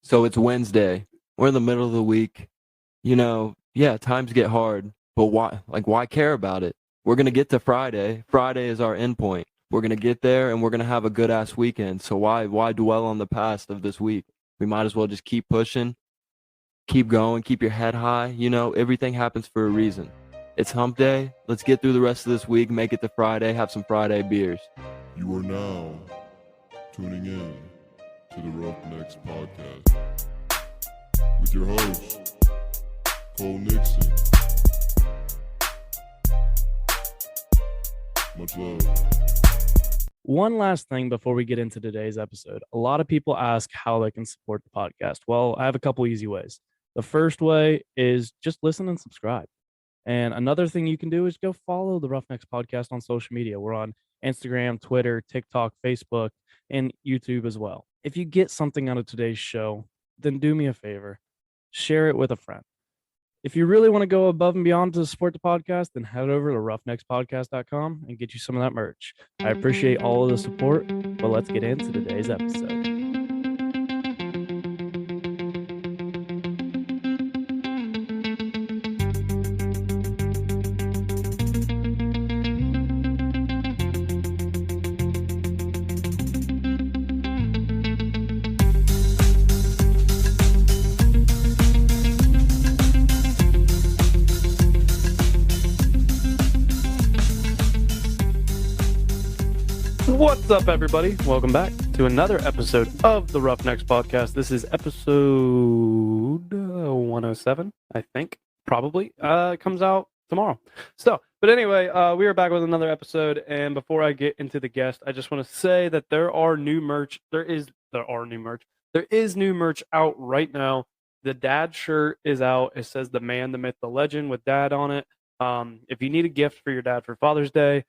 So it's Wednesday. We're in the middle of the week. Times get hard, but why care about it? We're going to get to Friday. Friday is our end point. We're going to get there and we're going to have a good ass weekend. So why dwell on the past of this week? We might as well just keep pushing, keep going, keep your head high. Everything happens for a reason. It's hump day. Let's get through the rest of this week, make it to Friday, have some Friday beers. You are now tuning in to the Roughnecks Podcast with your host, Cole Nixon. Much love. One last thing before we get into today's episode. A lot of people ask how they can support the podcast. Well, I have a couple easy ways. The first way is just listen and subscribe. And another thing you can do is go follow the Roughnecks Podcast on social media. We're on Instagram, Twitter, TikTok, Facebook, and YouTube as well. If you get something out of today's show, then do me a favor. Share it with a friend. If you really want to go above and beyond to support the podcast, then head over to roughneckspodcast.com and get you some of that merch. I appreciate all of the support, but let's get into today's episode. What's up, everybody? Welcome back to another episode of the Roughnecks Podcast. This is episode 107, I think. Probably. It comes out tomorrow. But anyway, we are back with another episode, and before I get into the guest, I just want to say that there is new merch out right now. The dad shirt is out. It says the man, the myth, the legend with dad on it. If you need a gift for your dad for Father's Day,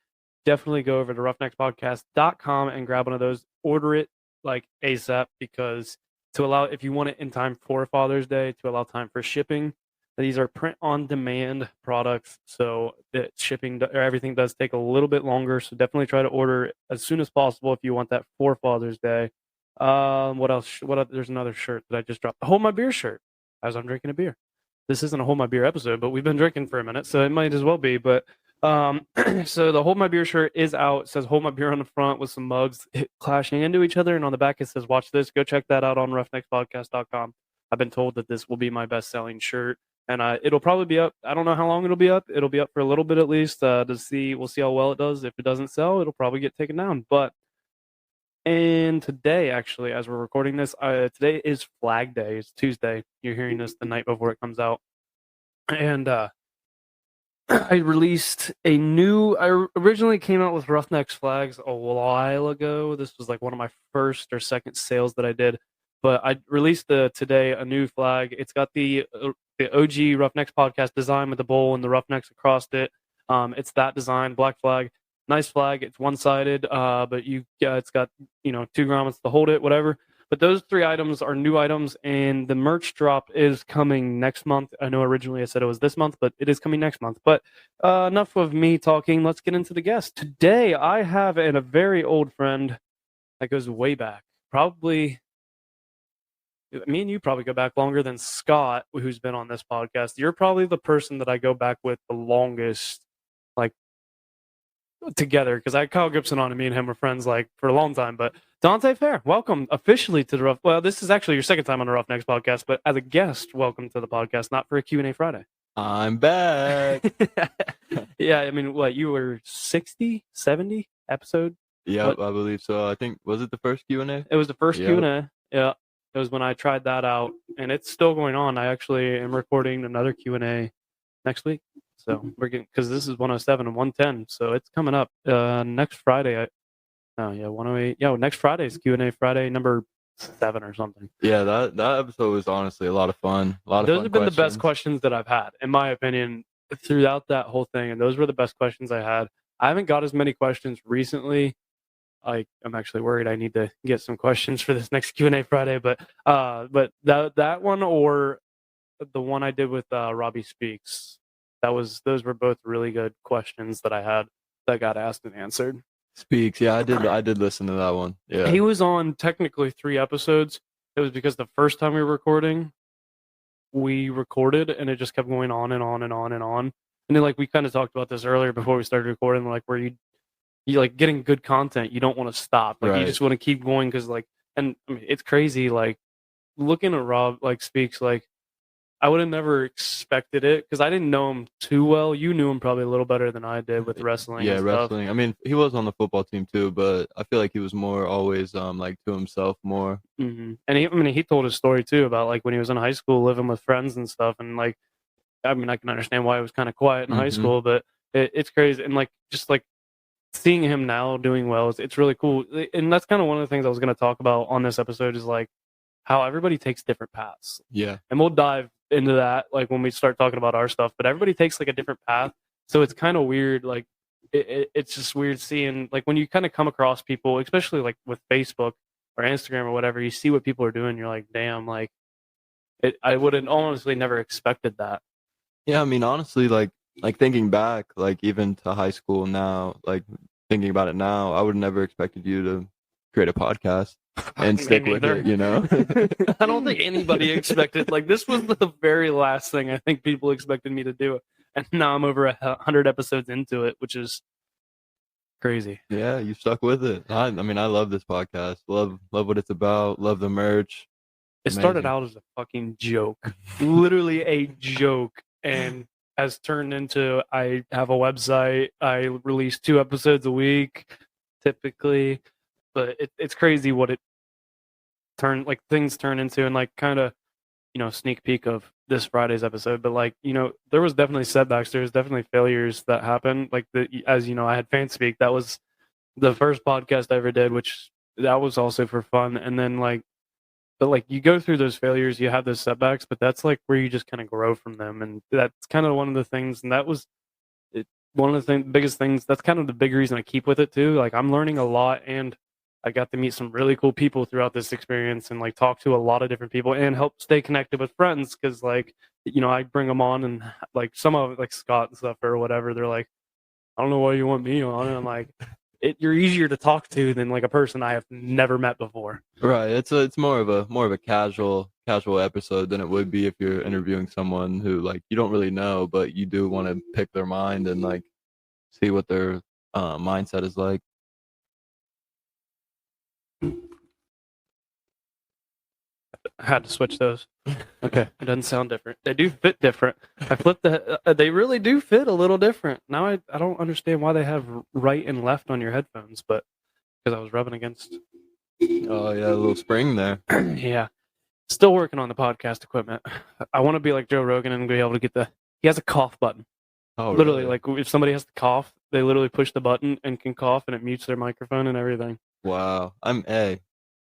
definitely go over to roughneckspodcast.com and grab one of those. Order it like ASAP, because if you want it in time for Father's Day, to allow time for shipping. These are print on demand products, so the shipping or everything does take a little bit longer. So definitely try to order as soon as possible if you want that for Father's Day. What else? There's another shirt that I just dropped. The Hold My Beer shirt, as I'm drinking a beer. This isn't a Hold My Beer episode, but we've been drinking for a minute, so it might as well be. But so the Hold My Beer shirt is out. It says Hold My Beer on the front with some mugs clashing into each other, and on the back it says watch this. Go check that out on roughneckspodcast.com. I've been told that this will be my best selling shirt, and it'll probably be up. I don't know how long it'll be up. It'll be up for a little bit at least we'll see how well it does. If it doesn't sell, it'll probably get taken down. And today, actually, as we're recording this, today is Flag Day. It's Tuesday. You're hearing this the night before it comes out, and I released I originally came out with Roughnecks flags a while ago. This was like one of my first or second sales that I did. But I released today a new flag. It's got the OG Roughnecks Podcast design with the bowl and the Roughnecks across it. It's that design, black flag. Nice flag. It's one-sided, but it's got 2 grommets to hold it, whatever. But those 3 items are new items, and the merch drop is coming next month. I know originally I said it was this month, but it is coming next month. But enough of me talking. Let's get into the guest. Today, I have a very old friend that goes way back. Probably, me and you probably go back longer than Scott, who's been on this podcast. You're probably the person that I go back with the longest, together, because Kyle Gibson on and me and him are friends for a long time. But Dante Fair, welcome officially to the this is actually your second time on the Roughnecks Podcast, but as a guest, welcome to the podcast, not for a Q&A Friday. I'm back. Yeah, I mean, you were 60, 70 episode? Yeah, I believe so. I think, was it the first Q&A? It was the first Q&A. Yeah, it was when I tried that out, and it's still going on. I actually am recording another Q&A next week. So we're getting, because this is 107 and 110, so it's coming up next Friday. 108. Yeah, next Friday is Q&A Friday number 7 or something. Yeah, that episode was honestly a lot of fun. Those have been the best questions that I've had, in my opinion, throughout that whole thing, and those were the best questions I had. I haven't got as many questions recently. I'm actually worried I need to get some questions for this next Q&A Friday, but that one or the one I did with Robbie Speaks. Those were both really good questions that I had that got asked and answered. Speaks, yeah, I did listen to that one. Yeah, he was on technically 3 episodes, it was because the first time we were recording, we recorded and it just kept going on and on and on and on. And then like we kind of talked about this earlier before we started recording, like where you like getting good content, you don't want to stop. Like you Right. just want to keep going because like, and I mean, it's crazy. Like looking at Rob like speaks, like I would have never expected it because I didn't know him too well. You knew him probably a little better than I did with wrestling. Yeah, and stuff. wrestling. I mean, he was on the football team too, but I feel like he was more always like to himself more. Mm-hmm. And he told his story too about like when he was in high school living with friends and stuff. And like, I mean, I can understand why he was kind of quiet in high Mhm. school, but it's crazy. And like, just like seeing him now doing well, it's really cool. And that's kind of one of the things I was going to talk about on this episode is like how everybody takes different paths. Yeah. And we'll dive into that like when we start talking about our stuff, but everybody takes like a different path. So it's kind of weird. Like it's just weird seeing like when you kind of come across people, especially like with Facebook or Instagram or whatever, you see what people are doing. You're like, damn, like I would have honestly never expected that. Yeah, I mean, honestly, like thinking back, like even to high school now, like thinking about it now, I would have never expected you to create a podcast and Me stick with neither. it, you know? I don't think anybody expected, like this was the very last thing I think people expected me to do. And now I'm over 100 episodes into it, which is crazy. Yeah, you stuck with it. I mean, I love this podcast. Love what it's about. Love the merch. It started Amazing. out as a fucking joke, literally a joke, and has turned into I have a website. I release 2 episodes a week, typically, but it's crazy what it things turn into, and like kind of sneak peek of this Friday's episode. But like there was definitely setbacks. There's definitely failures that happened. Like as I had fan speak. That was the first podcast I ever did, which that was also for fun, and then like. But like you go through those failures, you have those setbacks, but that's like where you just kind of grow from them, and that's kind of one of the things. And that was one of the biggest things. That's kind of the big reason I keep with it too. Like I'm learning a lot, and I got to meet some really cool people throughout this experience, and like talk to a lot of different people, and help stay connected with friends because like I bring them on, and like some of it, like Scott and stuff or whatever, they're like, I don't know why you want me on, and I'm like. You're easier to talk to than like a person I have never met before. Right. It's more of a casual episode than it would be if you're interviewing someone who like you don't really know, but you do want to pick their mind and like see what their mindset is like. I had to switch those. Okay, it doesn't sound different. They do fit different. I flipped they really do fit a little different. Now I don't understand why they have right and left on your headphones, but because I was rubbing against. Oh yeah, a little spring there. Yeah, still working on the podcast equipment. I want to be like Joe Rogan and be able to get he has a cough button. Oh, literally, really? like if somebody has to cough, they literally push the button and can cough, and it mutes their microphone and everything. Wow.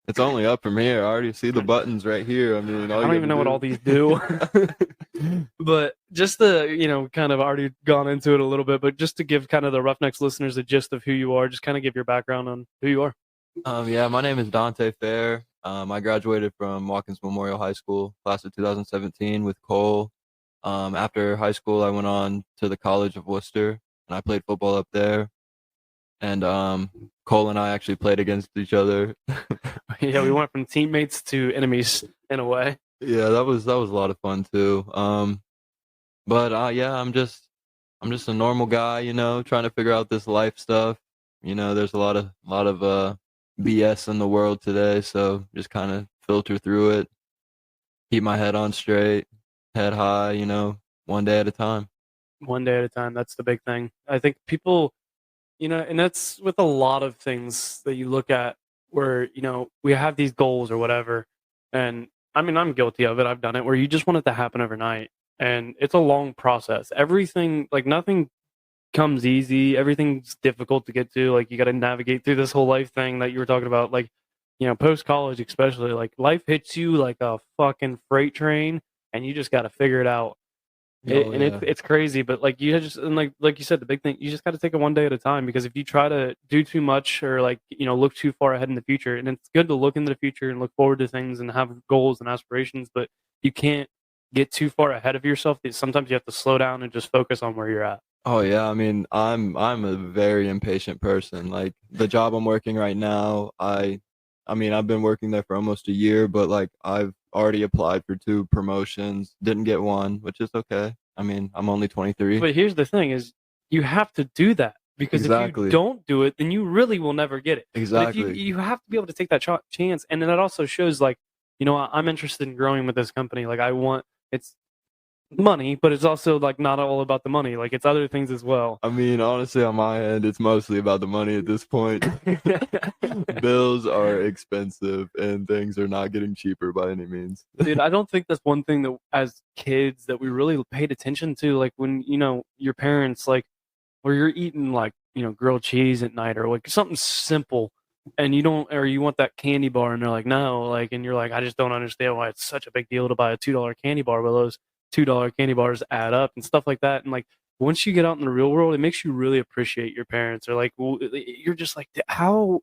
It's only up from here. I already see the buttons right here. I mean, I don't even know what all these do. But just to, kind of already gone into it a little bit, but just to give kind of the Roughnecks listeners a gist of who you are, just kind of give your background on who you are. Yeah, my name is Dante Fair. I graduated from Watkins Memorial High School, class of 2017 with Cole. After high school, I went on to the College of Worcester, and I played football up there. And Cole and I actually played against each other. Yeah, we went from teammates to enemies in a way. Yeah, that was a lot of fun too. But yeah, I'm just a normal guy, trying to figure out this life stuff. There's a lot of BS in the world today, so just kind of filter through it, keep my head on straight, head high, one day at a time. One day at a time. That's the big thing. I think people, and that's with a lot of things that you look at where, we have these goals or whatever. And I mean, I'm guilty of it. I've done it where you just want it to happen overnight. And it's a long process. Everything, like nothing comes easy. Everything's difficult to get to. Like you got to navigate through this whole life thing that you were talking about. Like, post college, especially, like life hits you like a fucking freight train and you just got to figure it out. It's crazy, but like you just, and like you said, the big thing, you just got to take it one day at a time, because if you try to do too much or like, look too far ahead in the future, and it's good to look into the future and look forward to things and have goals and aspirations, but you can't get too far ahead of yourself. Sometimes you have to slow down and just focus on where you're at. Oh yeah, I mean, I'm a very impatient person. Like the job I'm working right now, I I mean, I've been working there for almost a year, but like I've already applied for 2 promotions, didn't get one, which is okay. I mean, I'm only 23. But here's the thing: is you have to do that because if you Exactly. don't do it, then you really will never get it. But if Exactly. you have to be able to take that chance, and then it also shows like, you know, I'm interested in growing with this company. Like I want it's money, but it's also like not all about the money. Like it's other things as well. I mean, honestly, on my end, it's mostly about the money at this point. Bills are expensive and things are not getting cheaper by any means. Dude, I don't think that's one thing that as kids that we really paid attention to. Like when, you know, your parents like, or you're eating like, you know, grilled cheese at night or like something simple and you don't, or you want that candy bar and they're like, no, like, and you're like, I just don't understand why it's such a big deal to buy a $2 candy bar, but those $2 candy bars add up and stuff like that. And like, once you get out in the real world, it makes you really appreciate your parents. Or like, you're just like, how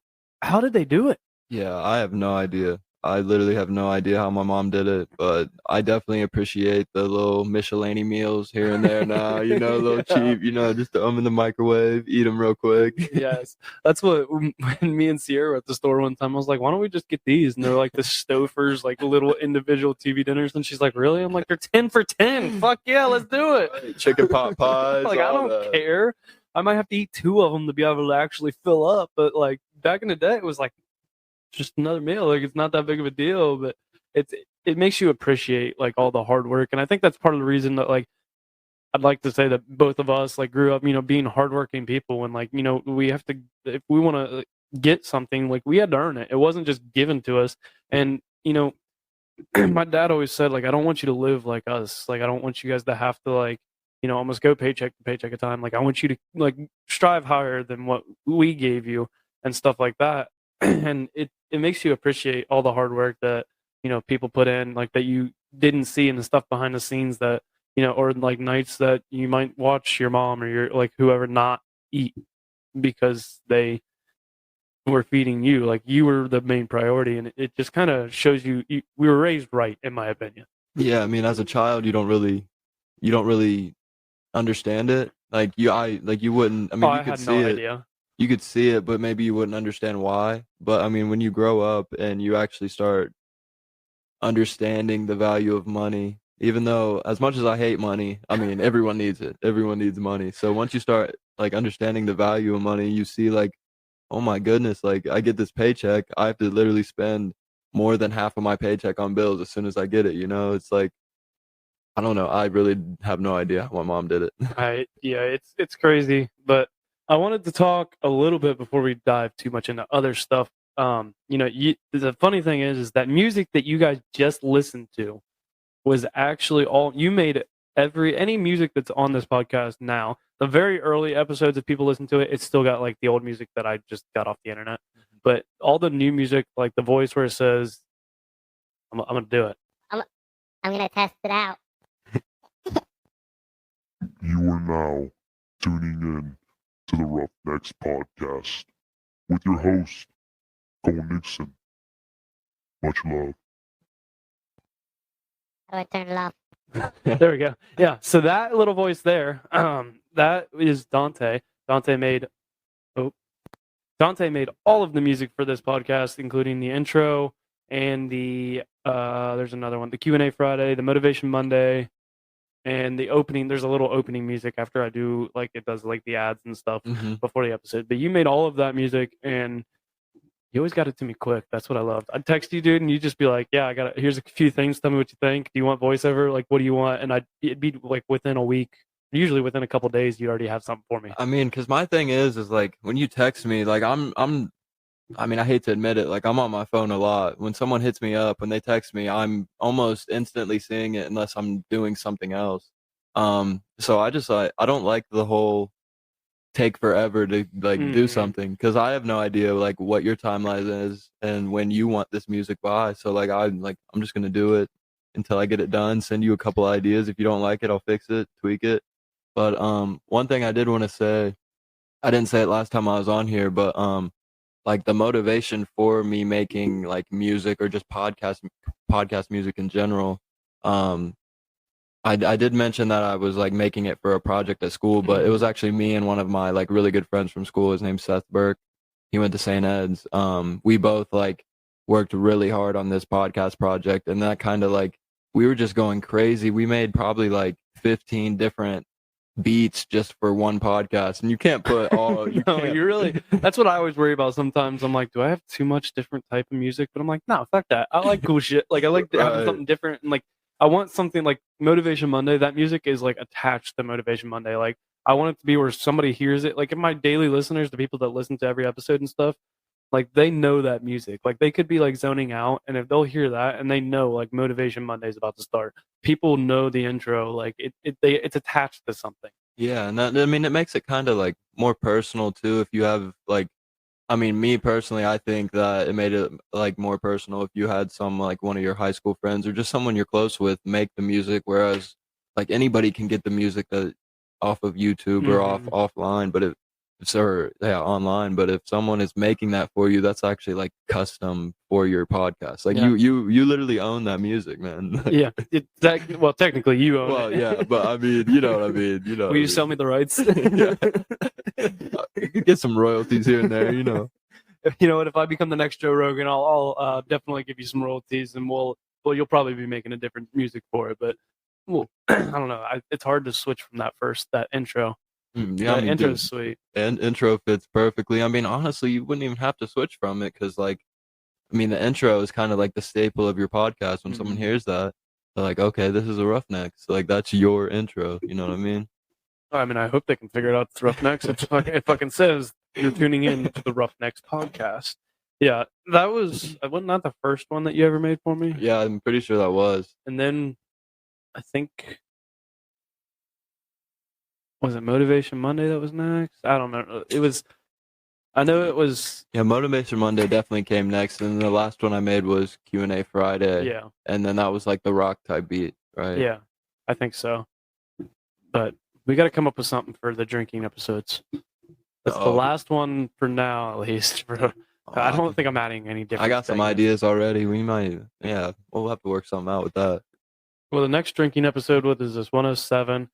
did they do it? Yeah, I have no idea. I literally have no idea how my mom did it, but I definitely appreciate the little Michelin meals here and there now, you know, a little cheap, you know, just throw them in the microwave, eat them real quick. Yes. That's what, when me and Sierra were at the store one time, I was like, why don't we just get these? And they're like the Stouffer's, like little individual TV dinners. And she's like, really? I'm like, they're 10 for 10. Fuck yeah, let's do it. Chicken pot pies. Like, I all don't that. care. I might have to eat 2 of them to be able to actually fill up. But like back in the day, it was like, just another meal. Like it's not that big of a deal, but it makes you appreciate like all the hard work. And I think that's part of the reason that like I'd like to say that both of us like grew up, you know, being hardworking people. And like, you know, we have to, if we want to get something, like we had to earn it. It wasn't just given to us. And you know, my dad always said like, I don't want you to live like us. Like I don't want you guys to have to like, you know, almost go paycheck to paycheck at a time. Like I want you to like strive higher than what we gave you and stuff like that. And it makes you appreciate all the hard work that, you know, people put in, like that you didn't see in the stuff behind the scenes that, you know, or like nights that you might watch your mom or your like whoever not eat because they were feeding you. Like you were the main priority, and it just kind of shows you we were raised right, in my opinion. Yeah, I mean, as a child, you don't really understand it. Like you wouldn't. I mean, you I could had see no it. idea. You could see it, but maybe you wouldn't understand why. But I mean, when you grow up and you actually start understanding the value of money, even though as much as I hate money, I mean, everyone needs it. Everyone needs money. So once you start like understanding the value of money, you see like, oh my goodness, like I get this paycheck, I have to literally spend more than half of my paycheck on bills as soon as I get it, you know? It's like, I don't know. I really have no idea how my mom did it. Yeah, it's crazy, but I wanted to talk a little bit before we dive too much into other stuff. You know, the funny thing is that music that you guys just listened to was actually all you made. Any music that's on this podcast now, the very early episodes, if people listen to it, it's still got like the old music that I just got off the internet. But all the new music, like the voice where it says, "I'm gonna do it." I'm gonna test it out. You are now tuning in to the Roughnecks Podcast with your host, Cole Nixon. Much love. How do I turn it off? There we go. Yeah. So that little voice there, that is Dante. Dante made all of the music for this podcast, including the intro and the there's another one, the Q&A Friday, the Motivation Monday, and the opening. There's a little opening music after I do, like it does like the ads and stuff before the episode. But you made all of that music, and you always got it to me quick. That's what I loved. I'd text you, dude, and you'd just be like, yeah, I got it. Here's a few things. Tell me what you think. Do you want voiceover? Like, what do you want? And it'd be like within a week, usually within a couple days, you already have something for me. I mean, because my thing is like when you text me, like I mean, I hate to admit it, like I'm on my phone a lot. When someone hits me up, when they text me, I'm almost instantly seeing it unless I'm doing something else. So I just I don't like the whole take forever to like do something, because I have no idea like what your timeline is and when you want this music by. So like I'm just gonna do it until I get it done, send you a couple ideas. If you don't like it, I'll fix it, tweak it. But one thing I did want to say, I didn't say it last time I was on here, but like the motivation for me making like music or just podcast music in general, I did mention that I was like making it for a project at school, but it was actually me and one of my like really good friends from school. His name's Seth Burke. He went to St. Ed's. We both like worked really hard on this podcast project, and that kind of like we were just going crazy. We made probably like 15 different beats just for one podcast, and you can't put all. You No, can't. you really. That's what I always worry about. Sometimes I'm like, do I have too much different type of music? But I'm like, no, fuck that. I like cool shit. Like I like having Right. something different, and like I want something like Motivation Monday. That music is like attached to Motivation Monday. Like I want it to be where somebody hears it. Like if my daily listeners, the people that listen to every episode and stuff, like they know that music. Like they could be like zoning out, and if they'll hear that and they know like Motivation Monday is about to start, people know the intro. Like it's attached to something. Yeah, and that, I mean, it makes it kind of like more personal too. If you have like, I mean, me personally, I think that it made it like more personal if you had some like one of your high school friends or just someone you're close with make the music, whereas like anybody can get the music that off of YouTube or offline, but online. But if someone is making that for you, that's actually like custom for your podcast. Like Yeah. you literally own that music, man. Yeah. Well, technically you own Well, it. yeah, but I mean, you know what I mean. You know, Will you sell me the rights? You could get some royalties here and there, you know. You know what? If I become the next Joe Rogan, I'll definitely give you some royalties, and you'll probably be making a different music for it. But well, I don't know. It's hard to switch from that intro. Yeah, I mean, intro dude, is sweet. and intro fits perfectly. I mean, honestly, you wouldn't even have to switch from it because, like, I mean, the intro is kind of like the staple of your podcast. When someone hears that, they're like, okay, this is a Roughnecks. Like, that's your intro. You know what I mean? I mean, I hope they can figure it out. It's Roughnecks. It fucking says you're tuning in to the Roughnecks podcast. Yeah, that wasn't that the first one that you ever made for me. Yeah, I'm pretty sure that was. And then I think was it Motivation Monday that was next? I don't know. I know it was. Yeah, Motivation Monday definitely came next, and the last one I made was Q&A Friday. Yeah. And then that was like the rock type beat, right? Yeah, I think so. But we got to come up with something for the drinking episodes. That's the last one for now, at least. I don't think I'm adding any different. I got some ideas already. We might, yeah, we'll have to work something out with that. Well, the next drinking episode, what is this? 107.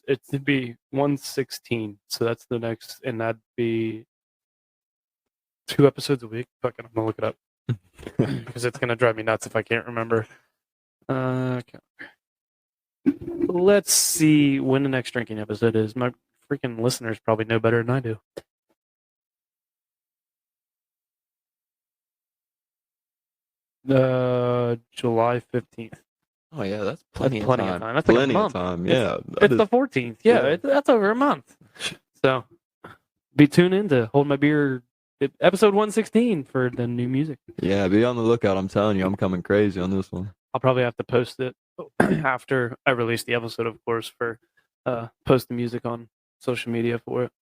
It'd be 116. So that's the next, and that'd be 2 episodes a week. Fucking, I'm gonna look it up because it's gonna drive me nuts if I can't remember. Okay. Let's see when the next drinking episode is. My freaking listeners probably know better than I do. July 15th. Oh yeah, that's plenty of time. That's like plenty a of month. time. Yeah, It's the 14th. Yeah, yeah. that's over a month. So be tuned in to Hold My Beer episode 116 for the new music. Yeah, be on the lookout. I'm telling you, I'm coming crazy on this one. I'll probably have to post it after I release the episode, of course, for post the music on social media for it.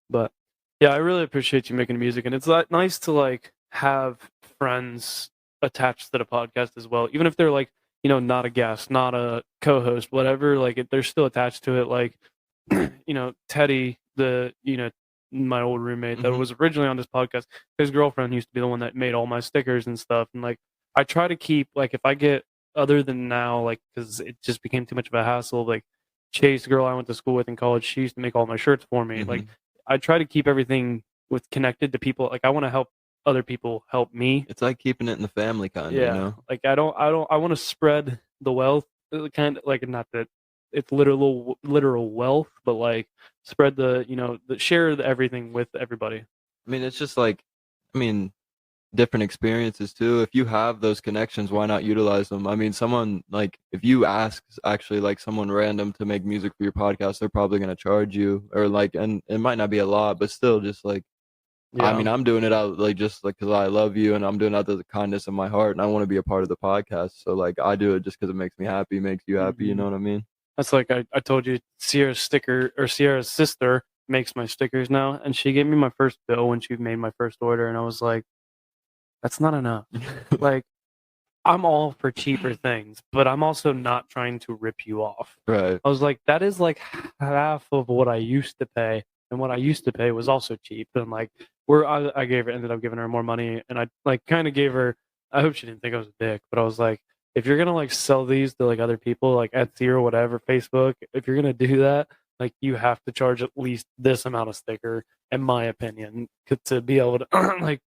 But yeah, I really appreciate you making music, and it's nice to like have friends attached to the podcast as well, even if they're like, you know, not a guest, not a co-host, whatever. Like they're still attached to it. Like, you know, Teddy, my old roommate that was originally on this podcast, his girlfriend used to be the one that made all my stickers and stuff. And like, I try to keep, like, if I get, other than now, like, because it just became too much of a hassle, like Chase, the girl I went to school with in college, she used to make all my shirts for me. Like, I try to keep everything connected to people. Like, I want to help other people help me. It's like keeping it in the family, kind of. Yeah. You know? Like, I want to spread the wealth, kind of like, not that it's literal wealth, but like spread share everything with everybody. I mean, it's just like, different experiences too. If you have those connections, why not utilize them? I mean, someone like, if you ask actually like someone random to make music for your podcast, they're probably going to charge you, or like, and it might not be a lot, but still just like, I mean, I'm doing it out like just like because I love you, and I'm doing it out of the kindness of my heart, and I want to be a part of the podcast. So like, I do it just because it makes me happy, makes you happy. You know what I mean? That's like I told you, Sierra's sister makes my stickers now, and she gave me my first bill when she made my first order, and I was like, that's not enough. Like, I'm all for cheaper things, but I'm also not trying to rip you off. Right. I was like, that is like half of what I used to pay, and what I used to pay was also cheap. And like, I ended up giving her more money, and I like kind of gave her. I hope she didn't think I was a dick, but I was like, if you're gonna like sell these to like other people, like Etsy or whatever, Facebook, if you're gonna do that, like you have to charge at least this amount of sticker, in my opinion, to be able to like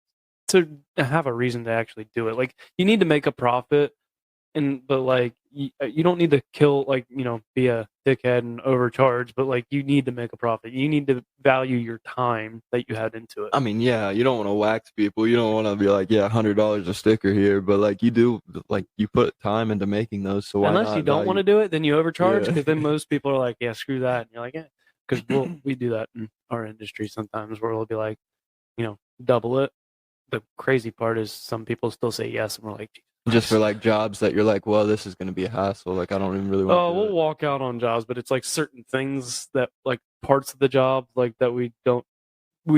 to have a reason to actually do it. Like, you need to make a profit, but like you don't need to kill, like, be a dickhead and overcharge, but like you need to make a profit. You need to value your time that you had into it. I mean, yeah, you don't want to wax people. You don't want to be like, yeah, $100 a sticker here, but like you do, like you put time into making those. So why unless not you don't value- want to do it, then you overcharge, Yeah. because then most people are like, yeah, screw that, and you're like, yeah, because we do that in our industry sometimes, where we'll be like, double it. The crazy part is some people still say yes, and we're like, just for like jobs that you're like, well, this is going to be a hassle. Like I don't even really want. oh, we'll walk out on jobs, but it's like certain things that, like, parts of the job, like, that we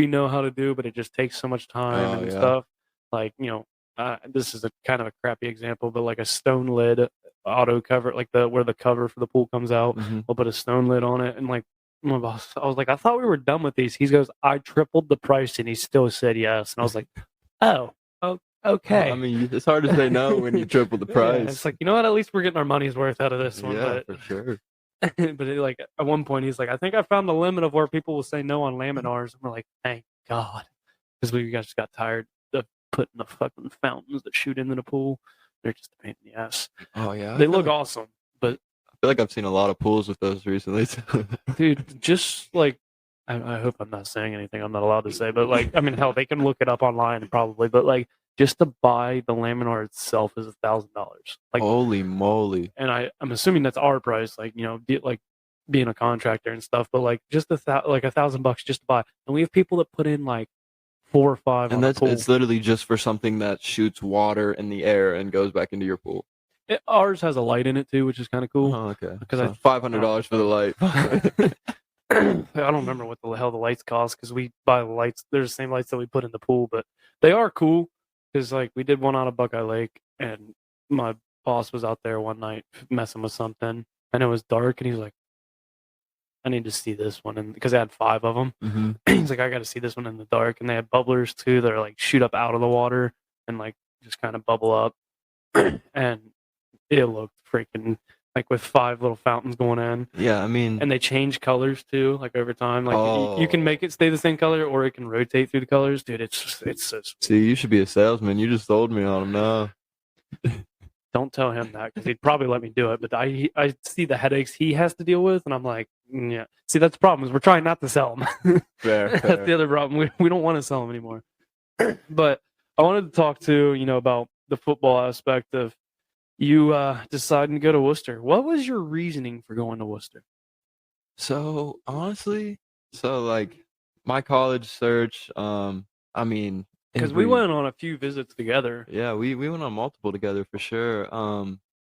know how to do, but it just takes so much time and stuff. Like, this is a kind of a crappy example, but like a stone lid auto cover, like where the cover for the pool comes out, we'll put a stone lid on it, and like my boss, I was like, I thought we were done with these. He goes, I tripled the price, and he still said yes, and I was like, oh, okay. I mean, it's hard to say no when you triple the price. Yeah, it's like, you know what? At least we're getting our money's worth out of this one. Yeah, But, for sure. but like at one point, he's like, I think I found the limit of where people will say no on laminars. And we're like, thank God, because we guys just got tired of putting the fucking fountains that shoot into the pool. They're just a pain in the ass. Oh yeah, They look awesome, but I feel like I've seen a lot of pools with those recently. dude, just like, I hope I'm not saying anything I'm not allowed to say, but like, I mean, hell, they can look it up online probably, but like, just to buy the laminar itself is $1,000. Like, holy moly! And I'm assuming that's our price, like, like being a contractor and stuff, but like just like $1,000 just to buy. And we have people that put in like 4 or 5. And on a pool. it's literally just for something that shoots water in the air and goes back into your pool. Ours has a light in it too, which is kind of cool. Oh, okay. Because so $500 for the light. I don't remember what the hell the lights cost, because we buy the lights. They're the same lights that we put in the pool, but they are cool. Because like we did one out of Buckeye Lake, and my boss was out there one night messing with something, and it was dark, and he was like, I need to see this one, and because they had 5 of them, he's like, I got to see this one in the dark. And they had bubblers too that are like shoot up out of the water and like just kind of bubble up, and it looked freaking like with 5 little fountains going in. Yeah, I mean, and they change colors too, like over time. Like you can make it stay the same color, or it can rotate through the colors. Dude, it's so sweet. See, you should be a salesman. You just sold me on them now. Don't tell him that, because he'd probably let me do it. But I see the headaches he has to deal with, and I'm like, yeah. See, that's the problem, is we're trying not to sell him. Fair. That's the other problem. We don't want to sell them anymore. But I wanted to talk to about the football aspect of you deciding to go to Worcester. What was your reasoning for going to Worcester? So honestly, like my college search, I mean, because we went on a few visits together. Yeah, we went on multiple together for sure.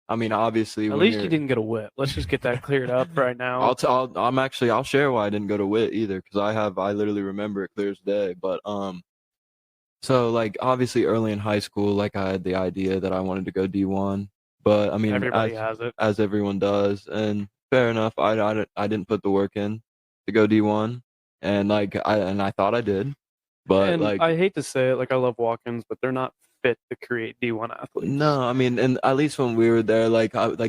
I mean, obviously, at least you didn't get a WIT. Let's just get that cleared up right now. I'll share why I didn't go to WIT either, because I literally remember it clear as day. But so like obviously early in high school, like I had the idea that I wanted to go D1, but I mean, everybody has it, as everyone does, and fair enough. I didn't put the work in to go D1, and like I thought I did, but and like I hate to say it, like I love walk-ins, but they're not fit to create D1 athletes. No, I mean, and at least when we were there,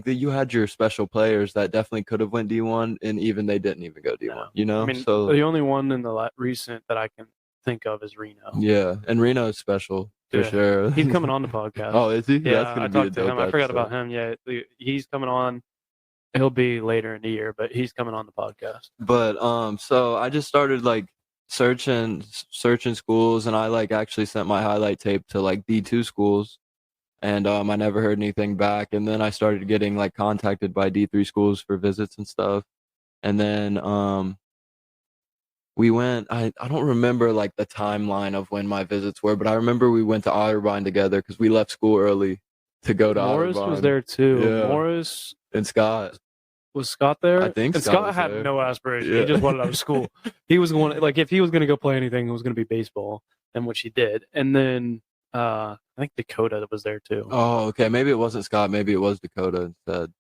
you had your special players that definitely could have went D1, and even they didn't even go D1. No. I mean, so the only one in the recent that I can think of is Reno. Yeah, and Reno is special for sure. He's coming on the podcast. Oh, is he? Yeah, That's gonna I be talked a to dope him. I forgot about episode. him. Yeah, he's coming on. He'll be later in the year, but he's coming on the podcast. But so I just started like searching schools, and I like actually sent my highlight tape to like D2 schools, and I never heard anything back. And then I started getting like contacted by D3 schools for visits and stuff. And then we went, I don't remember like the timeline of when my visits were, but I remember we went to Otterbein together because we left school early to go to Morris Otterbein. was there too. Yeah. Morris and Scott. Was Scott there? I think and Scott Scott was had there. no aspiration. Yeah. He just wanted out of school. He was going, like, if he was going to go play anything, it was going to be baseball, and which he did. And then I think Dakota was there too. Oh, okay. Maybe it wasn't Scott. Maybe it was Dakota instead.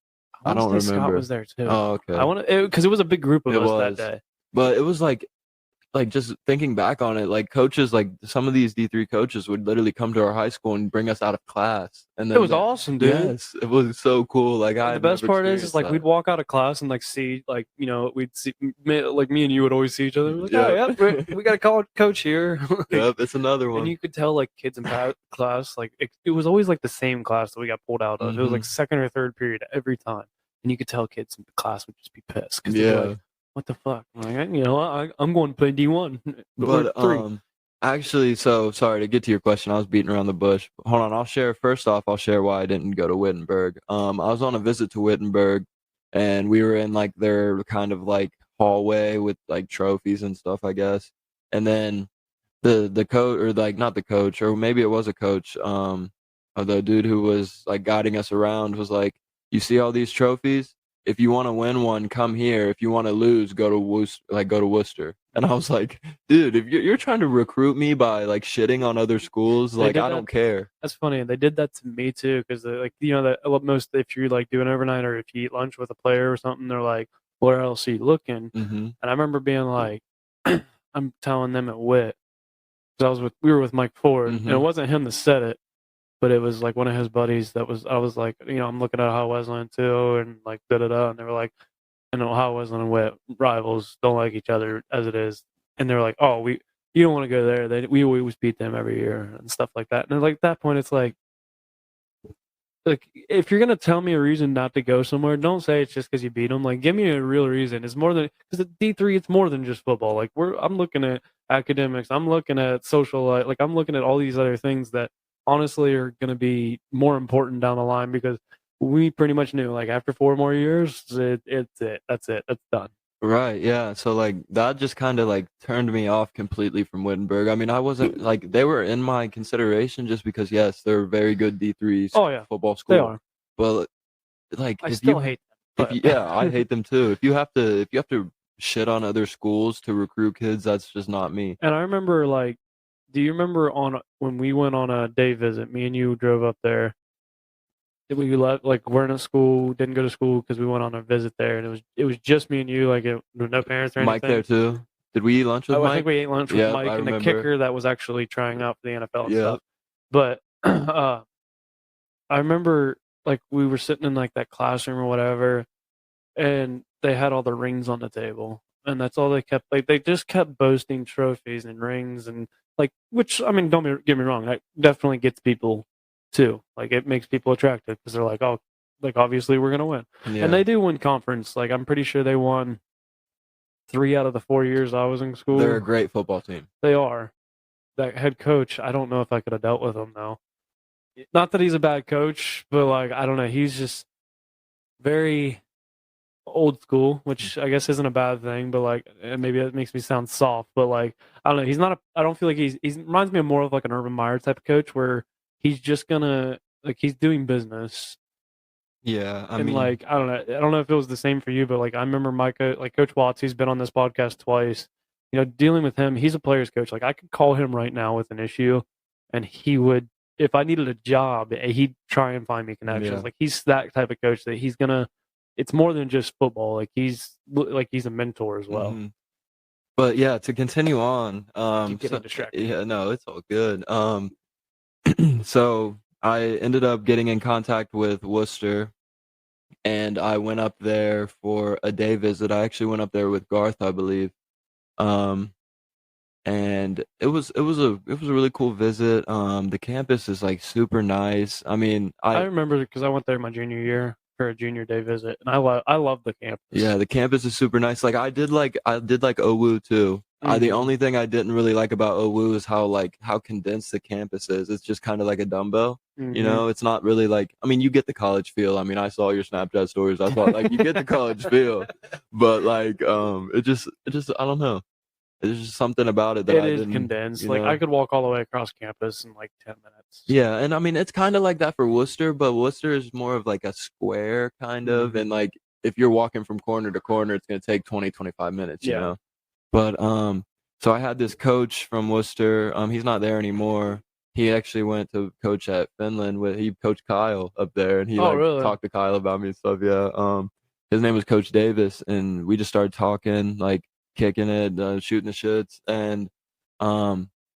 I don't remember. Scott was there too. Oh, okay. I want to, because it was a big group of us that day. But it was like like just thinking back on it, like coaches, like some of these D3 coaches would literally come to our high school and bring us out of class. And then It was awesome, dude. Yes, it was so cool. Like And I the best part is like we'd walk out of class and like see like we'd see like me and you would always see each other. We're like, Yep. oh, yeah, we got a college coach here. Like, Yep, it's another one. and you could tell like kids in class, like it was always like the same class that we got pulled out of. It was like second or third period every time, and you could tell kids in the class would just be pissed because they're like, what the fuck? I'm like, I'm going to play D1. But actually, so sorry to get to your question. I was beating around the bush. Hold on, I'll share why I didn't go to Wittenberg. I was on a visit to Wittenberg, and we were in like their kind of like hallway with like trophies and stuff, I guess. And then the coach, or like not the coach, or maybe it was a coach, the dude who was like guiding us around was like, you see all these trophies? If you want to win one, come here. If you want to lose, go to Worcester. And I was like, dude, if you're trying to recruit me by like shitting on other schools, like I don't care. That's funny. They did that to me too, because like that most if you like do an overnight or if you eat lunch with a player or something, they're like, where else are you looking? And I remember being like, I'm telling them at Wit, because we were with Mike Ford, and it wasn't him that said it. But it was like one of his buddies I was like, I'm looking at Ohio Wesleyan too, and like da-da-da. And they were like, and Ohio Wesleyan and Wit rivals don't like each other as it is. And they were like, oh, you don't want to go there. We always beat them every year and stuff like that. And like at that point, it's like if you're going to tell me a reason not to go somewhere, don't say it's just because you beat them. Like, give me a real reason. It's more than, because at D3, it's more than just football. Like I'm looking at academics. I'm looking at social life. Like I'm looking at all these other things that honestly are going to be more important down the line, because we pretty much knew like after 4 more years, it's it. That's it. That's done. Right. Yeah. So like that just kind of like turned me off completely from Wittenberg. I mean, I wasn't like, they were in my consideration just because yes, they're a very good D3 football school. They are. But like I still hate them. I hate them too. If you have to shit on other schools to recruit kids, that's just not me. And I remember like, do you remember when we went on a day visit, me and you drove up there? Did we weren't at school, didn't go to school because we went on a visit there, and it was just me and you, like no parents or anything. Mike there too. Did we eat lunch with Mike? I think we ate lunch with Mike and the kicker that was actually trying out for the NFL and stuff. But I remember like we were sitting in like that classroom or whatever, and they had all the rings on the table, and that's all they kept. Like they just kept boasting trophies and rings and like, which I mean, don't get me wrong, that definitely gets people too. Like it makes people attractive because they're like, oh, like obviously we're gonna win, and they do win conference. Like I'm pretty sure they won 3 out of the 4 years I was in school. They're a great football team. They are. That head coach, I don't know if I could have dealt with him though. Not that he's a bad coach, but like I don't know, he's just very old school, which I guess isn't a bad thing, but like maybe it makes me sound soft, but like I don't know, he's not I don't feel like he reminds me of more of like an Urban Meyer type of coach where he's just gonna like he's doing business. Yeah, I mean, like I don't know if it was the same for you, but like I remember Micah, like Coach Watts, he's been on this podcast twice. Dealing with him, he's a player's coach. Like I could call him right now with an issue, and he would, if I needed a job, he'd try and find me connections. Yeah. Like he's that type of coach that he's gonna. It's more than just football. Like he's a mentor as well. Mm-hmm. But yeah, to continue on, keep getting distracted. Yeah, no, it's all good. So I ended up getting in contact with Worcester, and I went up there for a day visit. I actually went up there with Garth, I believe. And it was a really cool visit. The campus is like super nice. I mean, I remember because I went there my junior year for a junior day visit, and I love the campus. Yeah, the campus is super nice. Like I did like OWU too. Mm-hmm. The only thing I didn't really like about OWU is how condensed the campus is. It's just kind of like a dumbbell. Mm-hmm. It's not really like, I mean, you get the college feel. I mean, I saw your Snapchat stories. I thought like you get the college feel, but like it just I don't know. There's just something about it that it is condensed. Like I could walk all the way across campus in like 10 minutes. Yeah, and I mean it's kind of like that for Worcester, but Worcester is more of like a square kind of, and like if you're walking from corner to corner, it's gonna take 20-25 minutes. You know. But so I had this coach from Worcester. He's not there anymore. He actually went to coach at Finland he coached Kyle up there, and he really? talked to Kyle about me and stuff. Yeah. His name was Coach Davis, and we just started talking like. kicking it, shooting the shits, and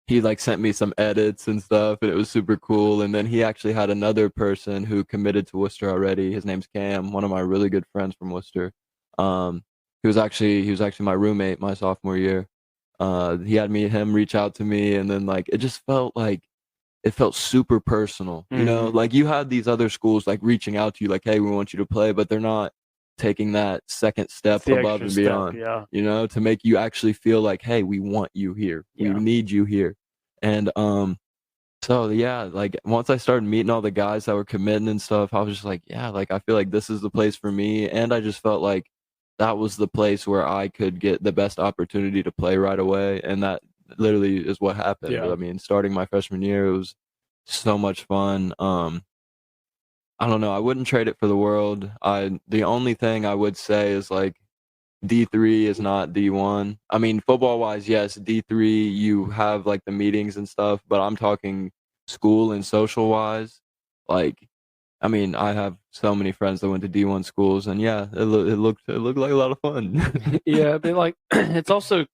he like sent me some edits and stuff, and it was super cool. And then he actually had another person who committed to Worcester already. His name's Cam, one of my really good friends from Worcester. He was actually my roommate my sophomore year. He had him reach out to me, and then like it just felt like it felt super personal. You know, like you had these other schools like reaching out to you, like, hey, we want you to play, but they're not taking that second step above and beyond. You know, to make you actually feel like, hey, we want you here, we need you here. And so yeah, like once I started meeting all the guys that were committing and stuff, I was just like, yeah, like I feel like this is the place for me. And I just felt like that was the place where I could get the best opportunity to play right away. And that literally is what happened. I mean, starting my freshman year, it was so much fun. I don't know, I wouldn't trade it for the world. The only thing I would say is like D3 is not D1. I mean, football wise, yes, D3 you have like the meetings and stuff, but I'm talking school and social wise. Like, I mean, I have so many friends that went to D1 schools, and yeah, it looked like a lot of fun. Yeah, but like it's also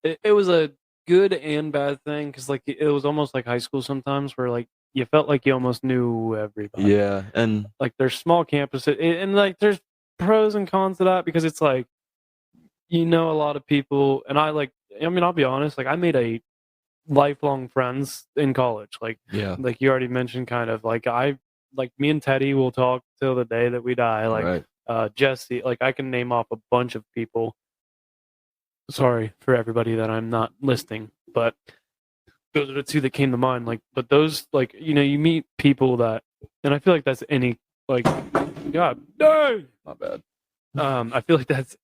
it was a good and bad thing, because like it was almost like high school sometimes, where like you felt like you almost knew everybody. Yeah, and like there's small campuses, and like there's pros and cons to that, because it's like you know a lot of people, and I mean, I'll be honest, like I made a lifelong friends in college. Like you already mentioned, kind of like me and Teddy will talk till the day that we die. Like Jesse, like I can name off a bunch of people. Sorry for everybody that I'm not listing, but those are the two that came to mind. Like, but those, like, you know, you meet people that, and I feel like that's any, like, God dang, not bad. I feel like that's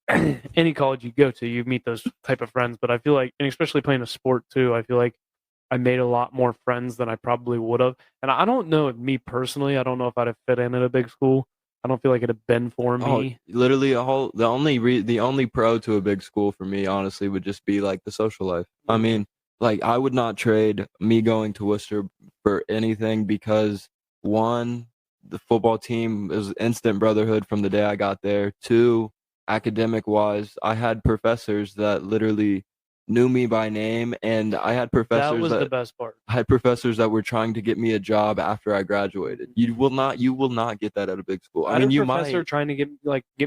any college you go to, you meet those type of friends. But I feel like, and especially playing a sport too, I feel like I made a lot more friends than I probably would have. And I don't know, me personally, I don't know if I'd have fit in at a big school. I don't feel like it'd have been for me. Literally the only pro to a big school for me, honestly, would just be like the social life. I mean, like I would not trade me going to Worcester for anything, because one, the football team is instant brotherhood from the day I got there. Two, academic wise, I had professors that literally knew me by name, and I had professors that was the best part. I had professors that were trying to get me a job after I graduated. You will not get that at a big school. I mean, you might. Professor trying to get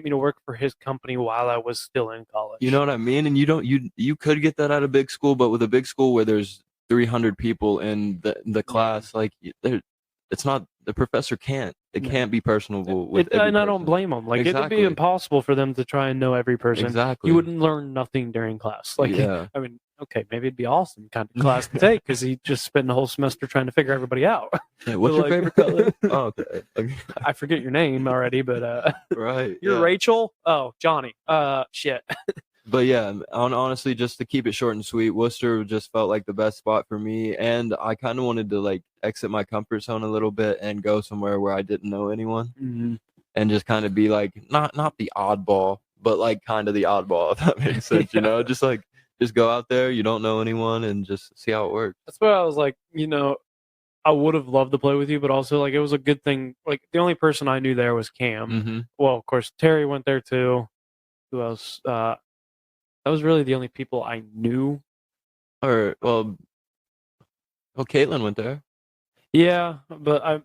me to work for his company while I was still in college. You know what I mean? And you could get that at a big school, but with a big school where there's 300 people in the class, like it's not, the professor can't. It can't be personable with every and I don't blame them. Like it would be impossible for them to try and know every person. Exactly. You wouldn't learn nothing during class. Like, I mean, okay, maybe it'd be awesome kind of class to take, because he just spent the whole semester trying to figure everybody out. Hey, what's your favorite color? Oh, okay. I forget your name already, but right. You're Rachel? Oh, Johnny. Shit. But yeah, honestly, just to keep it short and sweet, Worcester just felt like the best spot for me, and I kind of wanted to like exit my comfort zone a little bit and go somewhere where I didn't know anyone, and just kind of be like not the oddball, but like kind of the oddball, if that makes sense. You know, just go out there, you don't know anyone, and just see how it works. That's what I was like. You know, I would have loved to play with you, but also like it was a good thing. Like the only person I knew there was Cam. Well, of course, Terry went there too. Who else? That was really the only people I knew. Caitlin went there. Yeah, but I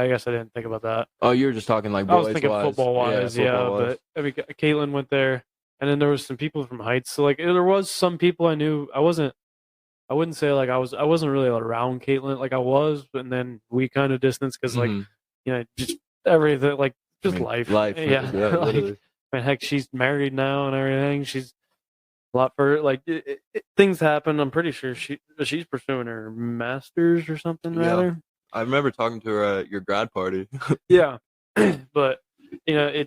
guess I didn't think about that. Oh, you were just talking like boys. I was thinking football-wise, but I mean, Caitlin went there, and then there was some people from Heights. So like, there was some people I knew. I wouldn't say like I wasn't really around Caitlin. Like I was, and then we kind of distanced because like, you know, just everything, like just life. Yeah. Like, I mean, heck, she's married now and everything. She's a lot for like things happen. I'm pretty sure she's pursuing her master's or something. Rather, I remember talking to her at your grad party. Yeah, but you know,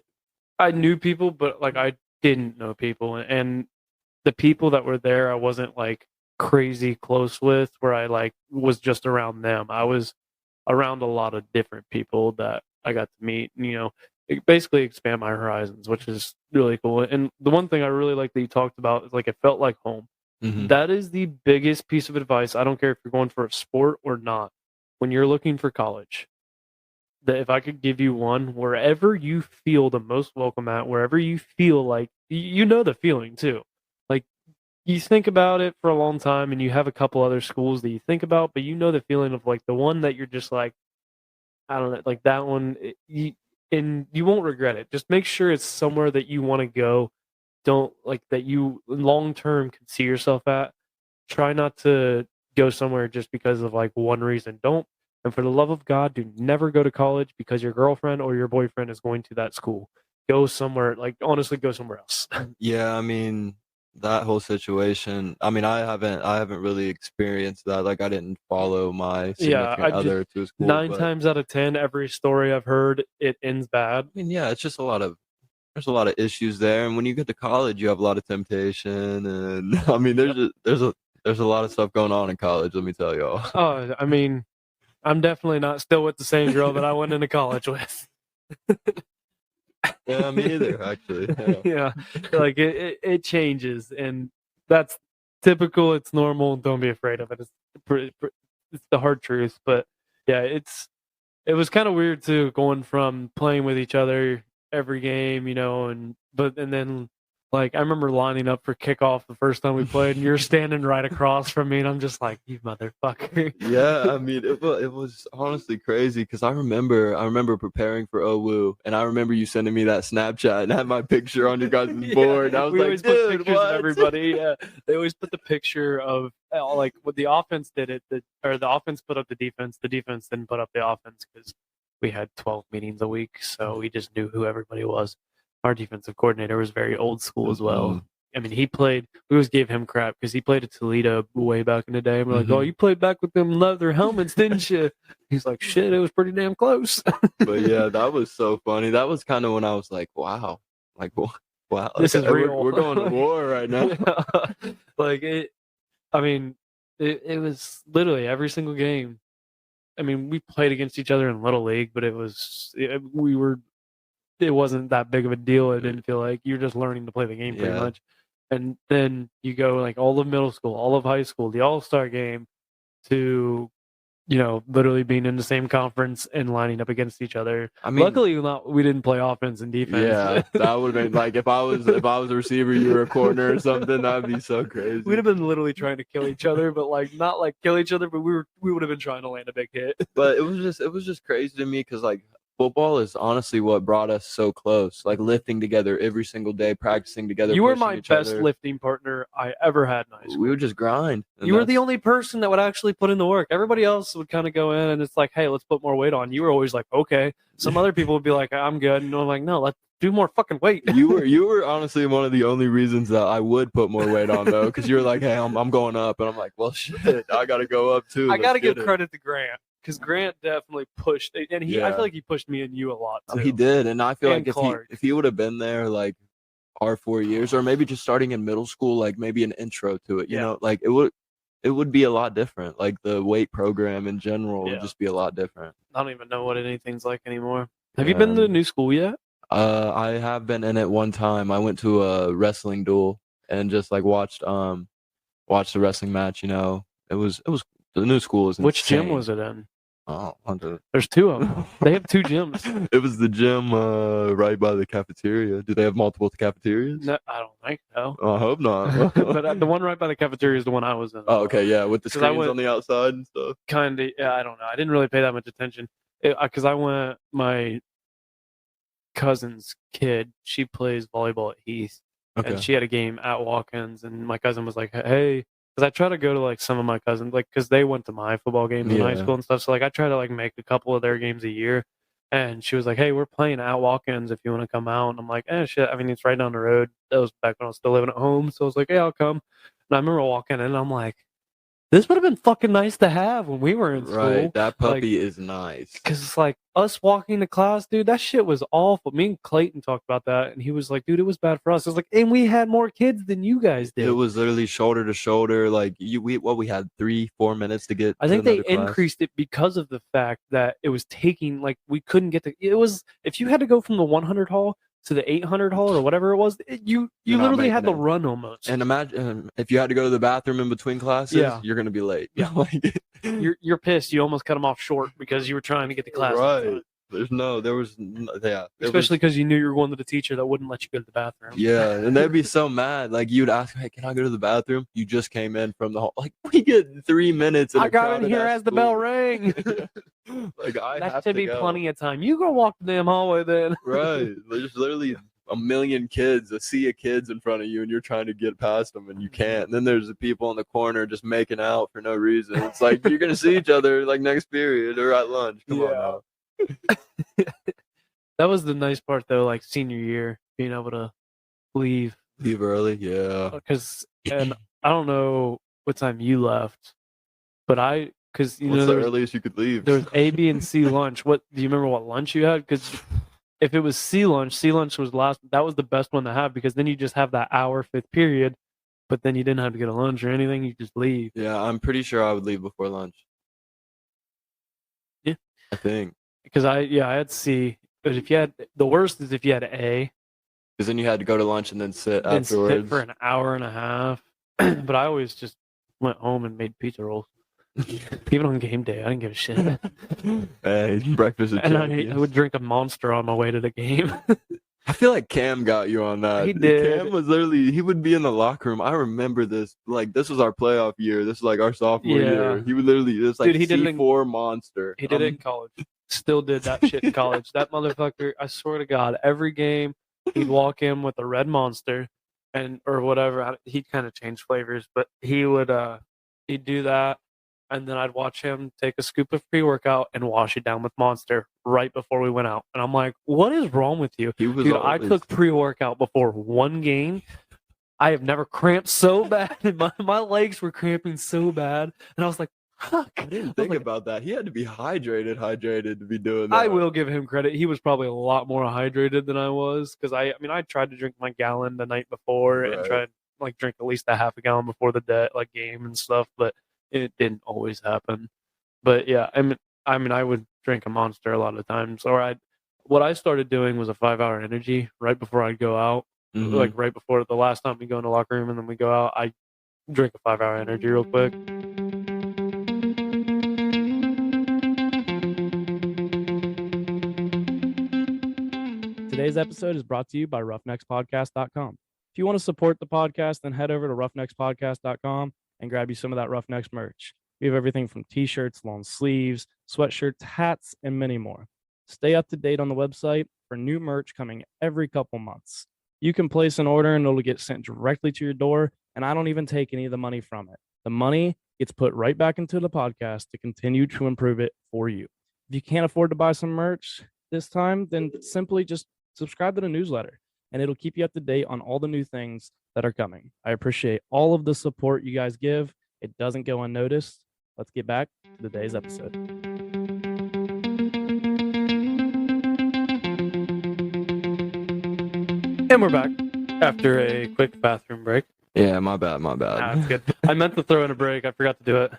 I knew people, but like I didn't know people, and the people that were there, I wasn't like crazy close with. Where I like was just around them. I was around a lot of different people that I got to meet. You know, it basically expand my horizons, which is really cool. And the one thing I really like that you talked about is like it felt like home. That is the biggest piece of advice. I don't care if you're going for a sport or not. When you're looking for college, that if I could give you one, wherever you feel the most welcome at, wherever you feel like, you know the feeling too. Like you think about it for a long time, and you have a couple other schools that you think about, but you know the feeling of like the one that you're just like, I don't know, like that one, and you won't regret it. Just make sure it's somewhere that you want to go. Don't like that you long term can see yourself at. Try not to go somewhere just because of like one reason. Don't, and for the love of God, do never go to college because your girlfriend or your boyfriend is going to that school. Go somewhere, like honestly, go somewhere else. Yeah, I mean that whole situation. I mean, I haven't really experienced that. Like, I didn't follow my significant other to a school. 9 but, times out of 10, every story I've heard, it ends bad. I mean, yeah, it's just there's a lot of issues there, and when you get to college, you have a lot of temptation, and I mean, there's a lot of stuff going on in college. Let me tell y'all. Oh, I mean, I'm definitely not still with the same girl that I went into college with. Yeah, me either, actually. Yeah, like it changes, and that's typical. It's normal. Don't be afraid of it. It's the hard truth. But yeah, it was kind of weird too, going from playing with each other every game, and then like I remember lining up for kickoff the first time we played, and you're standing right across from me, and I'm just like, you motherfucker. Yeah, I mean, it was honestly crazy because I remember preparing for OWU, and I remember you sending me that Snapchat and had my picture on your guys' board. And I was we like, always put dude, pictures what? of everybody. Yeah, they always put the picture of like what the offense did it, or the offense put up the defense didn't put up the offense because we had 12 meetings a week, so we just knew who everybody was. Our defensive coordinator was very old school as well. Mm-hmm. I mean, we always gave him crap because he played at Toledo way back in the day. And we're like, oh, you played back with them leather helmets, didn't you? He's like, shit, it was pretty damn close. But yeah, that was so funny. That was kind of when I was like, wow. Like, wow. This is real. We're going to war right now. Like, it was literally every single game. I mean, we played against each other in Little League, but it wasn't that big of a deal. It didn't feel like you're just learning to play the game pretty much. And then you go like all of middle school, all of high school, the All-Star game, to literally being in the same conference and lining up against each other. I mean, luckily we didn't play offense and defense. Yeah, that would have been like if I was a receiver, you were a corner or something. That'd be so crazy. We'd have been literally trying to kill each other, but like not like kill each other, but we would have been trying to land a big hit. But it was just crazy to me because like football is honestly what brought us so close. Like lifting together every single day, practicing together. You were my best lifting partner I ever had in high school. We would just grind. You were the only person that would actually put in the work. Everybody else would kind of go in and it's like, hey, let's put more weight on. You were always like, okay. Some other people would be like, I'm good. And I'm like, no, let's do more fucking weight. You were honestly one of the only reasons that I would put more weight on though, because you were like, hey, I'm going up, and I'm like, well, shit, I got to go up too. I got to give credit to Grant. Because Grant definitely pushed, and I feel like he pushed me and you a lot too. He did, and I feel like if he would have been there like our 4 years, or maybe just starting in middle school, like maybe an intro to it, you know, like it would be a lot different. Like the weight program in general would just be a lot different. I don't even know what anything's like anymore. Have you been to the new school yet? I have been in it one time. I went to a wrestling duel and just like watched the wrestling match. It was the new school is insane. Which gym was it in? Oh, there's 2 of them. They have 2 gyms. It was the gym right by the cafeteria. Do they have multiple cafeterias? No, I don't think so. Oh, I hope not. But the one right by the cafeteria is the one I was in. Oh, okay, yeah, with the screens on the outside and stuff. Kind of, yeah. I don't know. I didn't really pay that much attention because I went. My cousin's kid, she plays volleyball at Heath, and she had a game at Watkins, and my cousin was like, "Hey." Because I try to go to like some of my cousins, like because they went to my football games in high school and stuff. So like I try to like make a couple of their games a year. And she was like, "Hey, we're playing at Watkins if you want to come out." And I'm like, shit. I mean, it's right down the road. That was back when I was still living at home. So I was like, "Hey, I'll come." And I remember walking in, and I'm like, this would have been fucking nice to have when we were in school. Right, that puppy is nice. Because it's like us walking to class, dude, that shit was awful. Me and Clayton talked about that, and he was like, dude, it was bad for us. I was like, and we had more kids than you guys did. It was literally shoulder to shoulder. Like, we had 3-4 minutes to get I think they increased it because of the fact that it was taking, like, we couldn't get it was, if you had to go from the 100 hall to the 800 hall or whatever it was, you literally had to run almost. And imagine if you had to go to the bathroom in between classes, you're going to be late. Yeah. You're pissed. You almost cut them off short because you were trying to get to class. Right. Especially because you knew you were going to the teacher that wouldn't let you go to the bathroom. Yeah, and they'd be so mad. Like you'd ask, "Hey, can I go to the bathroom?" You just came in from the hall. Like we get 3 minutes. I got in here as the bell rang. Like I That have should to be go. plenty of time. You go walk the damn hallway then. Right. There's literally a million kids, a sea of kids in front of you, and you're trying to get past them, and you can't. And then there's the people in the corner just making out for no reason. It's like you're gonna see each other like next period or at lunch. Come on now. That was the nice part though, like senior year, being able to leave early, yeah. Because, and I don't know what time you left, but because What's the earliest you could leave? There was A, B, and C lunch. What do you remember? What lunch you had? Because if it was C lunch was last. That was the best one to have because then you just have that hour fifth period, but then you didn't have to get a lunch or anything. You just leave. Yeah, I'm pretty sure I would leave before lunch. Yeah, I think because I had C. But if you had the worst is if you had A. Because then you had to go to lunch and then sit afterwards. Sit for an hour and a half. But I always just went home and made pizza rolls. Even on game day, I didn't give a shit. Hey, breakfast and I would drink a Monster on my way to the game. I feel like Cam got you on that. He did. Cam was literally, he would be in the locker room. I remember this. Like, this was our playoff year. This was like our sophomore year. He would literally, this like C4 Monster. He did it in college. Still did that shit in college. That motherfucker, I swear to God, every game he'd walk in with a red Monster or whatever. He'd kind of change flavors, but he'd do that. And then I'd watch him take a scoop of pre-workout and wash it down with Monster right before we went out. And I'm like, what is wrong with you? Dude, I took pre-workout before one game. I have never cramped so bad. My legs were cramping so bad. And I was like, fuck. I didn't think about that. He had to be hydrated to be doing that. I will give him credit. He was probably a lot more hydrated than I was. Because I tried to drink my gallon the night before and tried drink at least a half a gallon before the game and stuff. But it didn't always happen. But yeah, I would drink a Monster a lot of times. Or what I started doing was a 5-hour energy right before I'd go out. Mm-hmm. Like right before the last time we go in the locker room and then we go out, I drink a 5-hour energy real quick. Today's episode is brought to you by Roughnecks.podcast.com. If you want to support the podcast, then head over to Roughnecks.podcast.com and grab you some of that Roughnecks merch. We have everything from t-shirts, long sleeves, sweatshirts, hats, and many more. Stay up to date on the website for new merch coming every couple months. You can place an order and it'll get sent directly to your door, and I don't even take any of the money from it. The money gets put right back into the podcast to continue to improve it for you. If you can't afford to buy some merch this time, then simply just subscribe to the newsletter, and it'll keep you up to date on all the new things that are coming. I appreciate all of the support you guys give. It doesn't go unnoticed. Let's get back to today's episode. And we're back after a quick bathroom break. Yeah, my bad. That's good. I meant to throw in a break. I forgot to do it.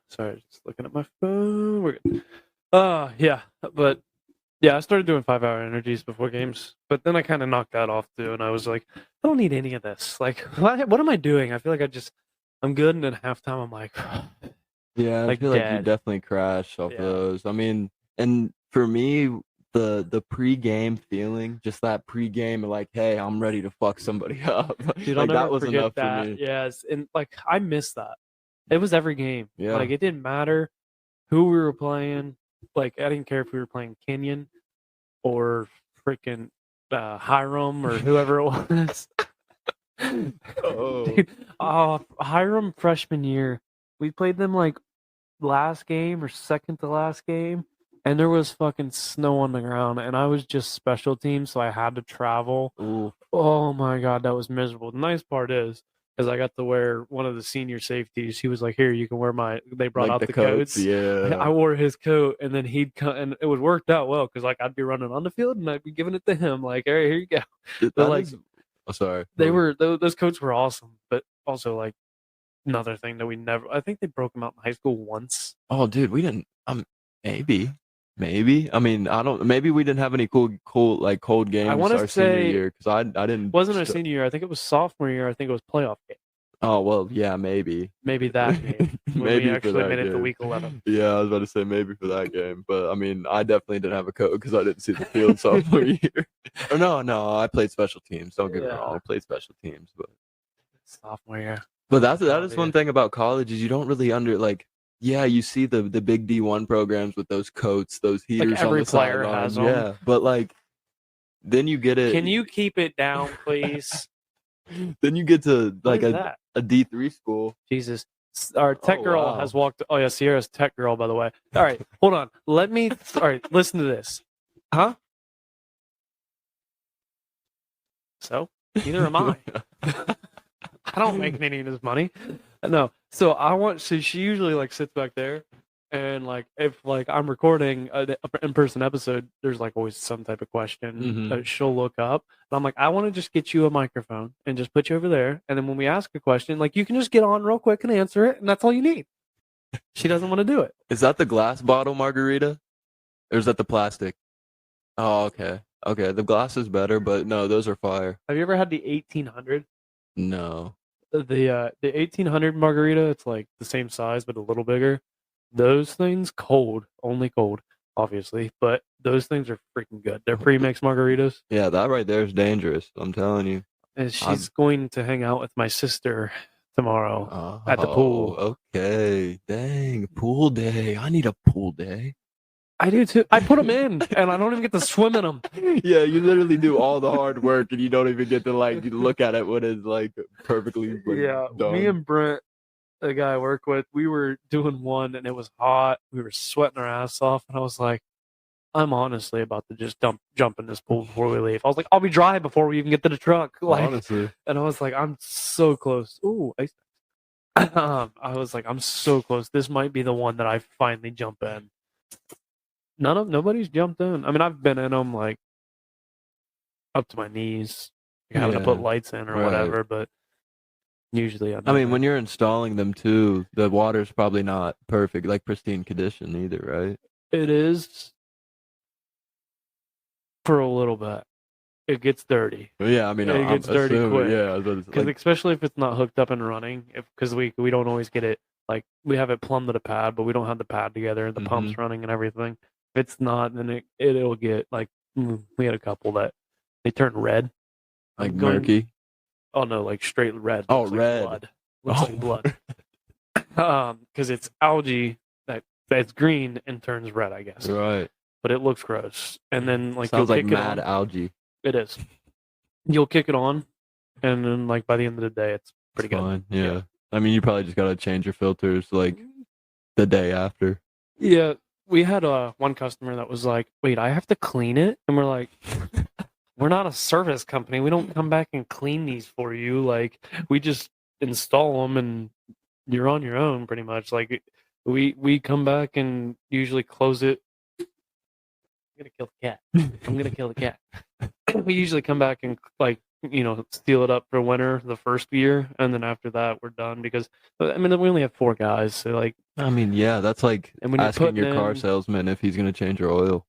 Sorry, just looking at my phone. We're good. Yeah, but yeah, I started doing 5-hour energies before games, but then I kind of knocked that off too, and I was like, I don't need any of this. Like, what am I doing? I feel like I'm good, and then halftime I'm like, yeah, I feel like you definitely crashed off those. I mean, and for me, the pre-game feeling, just that pre-game, like, hey, I'm ready to fuck somebody up. Dude, like that was enough for me. Yes, and like I miss that. It was every game. Yeah, like it didn't matter who we were playing. Like I didn't care if we were playing Kenyon or freaking Hiram or whoever it was. Dude, Hiram freshman year, we played them like last game or second to last game, and there was fucking snow on the ground, and I was just special teams, so I had to travel. Ooh. Oh my God, that was miserable. The nice part is I got to wear one of the senior safeties. He was like, here, you can wear they brought out the coats. Yeah. I wore his coat, and then he'd come, and it would worked out well because like I'd be running on the field and I'd be giving it to him. Like, all right, here you go. But like, sorry. Those coats were awesome, but also like another thing that I think they broke them out in high school once. Oh, dude, we didn't. Maybe. I mean, I don't. Maybe we didn't have any cold games. I want to say senior year because I didn't. Wasn't our senior year? I think it was sophomore year. I think it was playoff game. Oh well, yeah, maybe. Maybe that game. When Maybe we for actually that made it to game. week 11. Yeah, I was about to say maybe for that game, but I mean, I definitely didn't have a coat because I didn't see the field sophomore year. Or no, I played special teams. Don't get me wrong, I played special teams, Sophomore year. but that is one thing about college is you don't really yeah, you see the big D1 programs with those coats, those heaters every on the player sideline. has 'em. Yeah, but like then you get it. Can you keep it down, please? Then you get to What like is that? a D3 school. Jesus. Our tech Oh, girl wow. has walked. Oh, yeah, Sierra's tech girl, by the way. All right, hold on. All right, listen to this. Huh? So, neither am I. I don't make any of this money. No. So she usually like sits back there, and like if like I'm recording an in-person episode, there's like always some type of question that she'll look up. And I'm like, I want to just get you a microphone and just put you over there, and then when we ask a question, like you can just get on real quick and answer it, and that's all you need. She doesn't want to do it. Is that the glass bottle margarita? Or is that the plastic? Oh, okay. Okay, the glass is better, but no, those are fire. Have you ever had the 1800? No. The 1800 margarita, it's like the same size but a little bigger. Those things cold, only cold, obviously, but those things are freaking good. They're pre-mixed margaritas. Yeah, that right there is dangerous. I'm telling you. And she's going to hang out with my sister tomorrow at the pool. Okay. Dang, pool day. I need a pool day. I do too. I put them in, and I don't even get to swim in them. Yeah, you literally do all the hard work, and you don't even get to like look at it when it's like perfectly. Like, done. Me and Brent, the guy I work with, we were doing one, and it was hot. We were sweating our ass off, and I was like, I'm honestly about to just jump in this pool before we leave. I was like, I'll be dry before we even get to the truck. Like, honestly. And I was like, I'm so close. Ooh, ice. I was like, I'm so close. This might be the one that I finally jump in. Nobody's jumped in. I mean, I've been in them like up to my knees, having to put lights in or whatever. But usually, I mean, when you're installing them too, the water's probably not perfect, like pristine condition either, right? It is for a little bit. It gets dirty. Yeah, I mean, it gets dirty quick. Yeah, because especially if it's not hooked up and running, because we don't always get it. Like we have it plumbed to the pad, but we don't have the pad together and the pumps running and everything. If it's not, then it'll get like we had a couple that they turn red, like murky. Oh no, like straight red. Oh, looks red. Like blood. Looks like blood. Because it's algae that's green and turns red, I guess. Right. But it looks gross. And then like sounds you'll like kick mad it on. algae. It is. You'll kick it on, and then like by the end of the day, it's pretty good. Fine. Yeah. I mean, you probably just gotta change your filters like the day after. Yeah. We had one customer that was like, wait, I have to clean it? And we're like, we're not a service company. We don't come back and clean these for you. Like, we just install them and you're on your own pretty much. Like, we come back and usually close it. I'm going to kill the cat. I'm going to kill the cat. We usually come back and, like, steal it up for winter the first year. And then after that, we're done because, I mean, we only have 4 guys. So, like, I mean, yeah, that's like asking your car in, salesman if he's going to change your oil.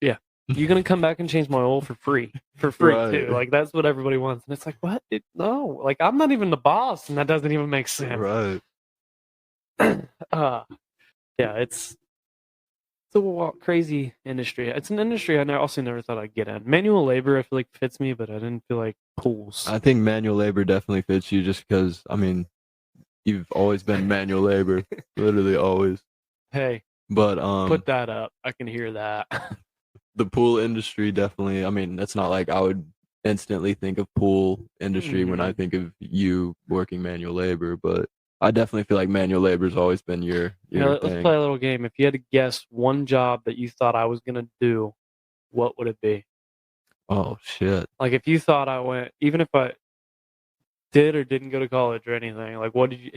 Yeah. You're going to come back and change my oil for free. Right. Too. Like, that's what everybody wants. And it's like, what? No. Like, I'm not even the boss, and that doesn't even make sense. Right. Yeah, it's a crazy industry. It's an industry I also never thought I'd get in. Manual labor, I feel like fits me, but I didn't feel like pools. I think manual labor definitely fits you just because, I mean, you've always been manual labor. Literally always. Hey. But put that up. I can hear that. The pool industry definitely, I mean, it's not like I would instantly think of pool industry when I think of you working manual labor, but I definitely feel like manual labor has always been your let's thing. play a little game. If you had to guess one job that you thought I was going to do, what would it be? Oh, shit. Like, if you thought I went, even if I did or didn't go to college or anything, like, what did you,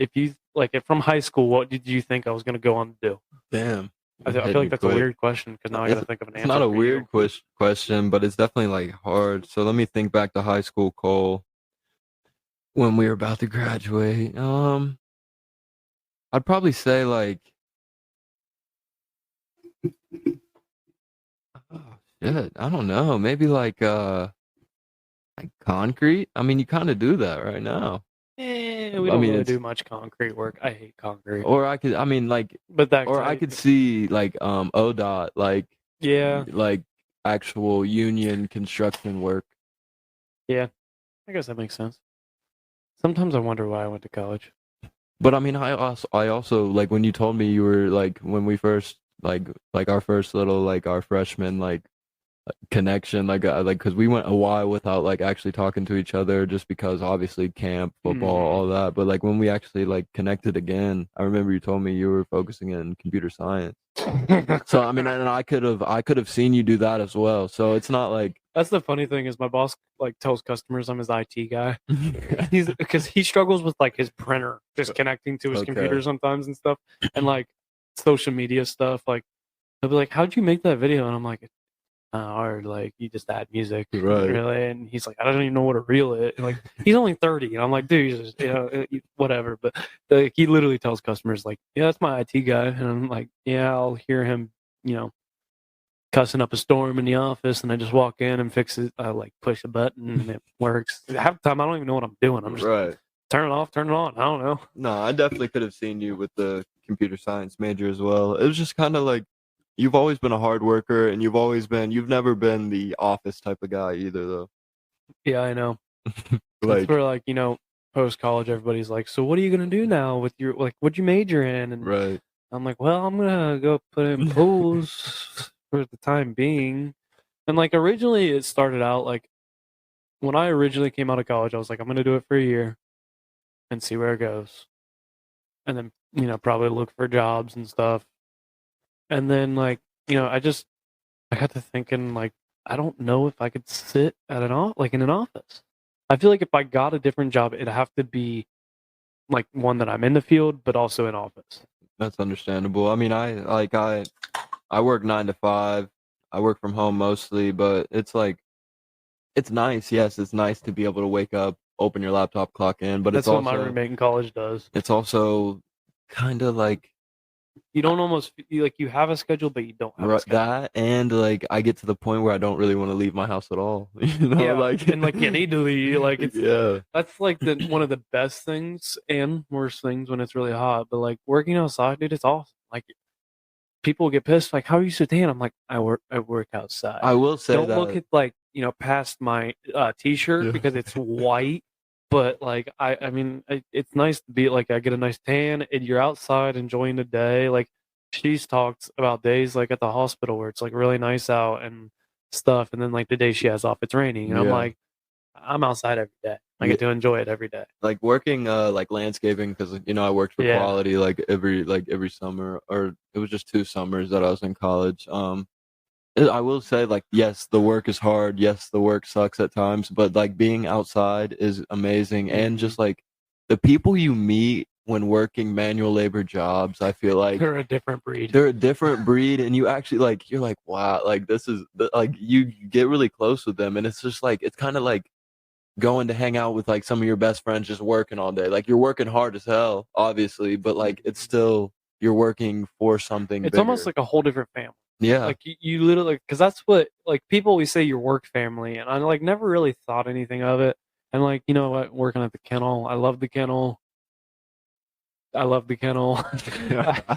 if from high school, what did you think I was going to go on to do? Damn. I feel like that's a weird question because now I got to think of an answer. It's not a weird question, but it's definitely like hard. So let me think back to high school, Cole, when we were about to graduate. I'd probably say like, oh shit, I don't know, maybe like concrete. I mean, you kind of do that right now. We I don't mean, really it's- do much concrete work. I hate concrete. Or I could, I mean, like, But that or I could see like ODOT, yeah, like actual union construction work. I guess that makes sense. Sometimes I wonder why I went to college. But I mean, I also like when you told me you were like when we first like our first little like our freshman like connection like because we went a while without like actually talking to each other just because obviously camp, football, all that. But like when we actually like connected again, I remember you told me you were focusing in computer science. So I mean, and I could have seen you do that as well. So it's not like That's the funny thing is my boss like tells customers I'm his IT guy. He's because he struggles with like his printer just connecting to his Okay. computer sometimes and stuff, and like social media stuff. Like he'll be like, "How'd you make that video?" And I'm like, "Hard. Like you just add music, Right. really." And he's like, "I don't even know what to reel it." And, like he's only 30, and I'm like, "Dude, you just, whatever." But like, he literally tells customers like, "Yeah, that's my IT guy," and I'm like, "Yeah, I'll hear him, cussing up a storm in the office, and I just walk in and fix it. I like push a button and it works. Half the time I don't even know what I'm doing. I'm just right. turn it off, turn it on. I don't know." No, I definitely could have seen you with the computer science major as well. It was just kind of like you've always been a hard worker, and you've never been the office type of guy either, though. Yeah, I know. Like, That's where like post college, everybody's like, "So what are you gonna do now with your like? What'd you major in?" And right. I'm like, "Well, I'm gonna go put in pools for the time being." And like originally, it started out like when I originally came out of college, I was like, "I'm gonna do it for a year and see where it goes," and then probably look for jobs and stuff. And then like I got to thinking like I don't know if I could sit at in an office. I feel like if I got a different job, it'd have to be like one that I'm in the field, but also in office. That's understandable. I mean, I work 9 to 5. I work from home mostly, but it's like it's nice. Yes, it's nice to be able to wake up, open your laptop, clock in. But That's it's what my also roommate in college does. it's also kind of like You don't almost you have a schedule, but you don't have a schedule. that, and like I get to the point where I don't really want to leave my house at all. You know, Yeah, like and like you need to leave. Like it's yeah, that's like one of the best things and worst things when it's really hot. But like working outside, dude, it's awesome. Like people get pissed, like, "How are you so tan?" I'm like, I work outside. I will say Don't that. look at like past my t-shirt Yeah. because it's white. But like I mean it's nice to be like I get a nice tan and you're outside enjoying the day. Like she's talked about days like at the hospital where it's like really nice out and stuff, and then like the day she has off it's raining, and I'm Yeah. like I'm outside every day. I get to enjoy it every day. Like working like landscaping because I worked for Yeah. quality like every summer, or it was just 2 summers that I was in college. I will say like yes, the work is hard, yes, the work sucks at times, but like being outside is amazing. And just like the people you meet when working manual labor jobs, I feel like They're a different breed. they're a different breed, and you actually like you're like wow, like this is like you get really close with them, and it's just like it's kind of like going to hang out with like some of your best friends just working all day. Like you're working hard as hell, obviously, but like it's still you're working for something It's bigger. almost like a whole different family. Yeah. Like you literally, because that's what like people always say your work family, and I like never really thought anything of it. And like what, working at the kennel, I love the kennel. I love the kennel.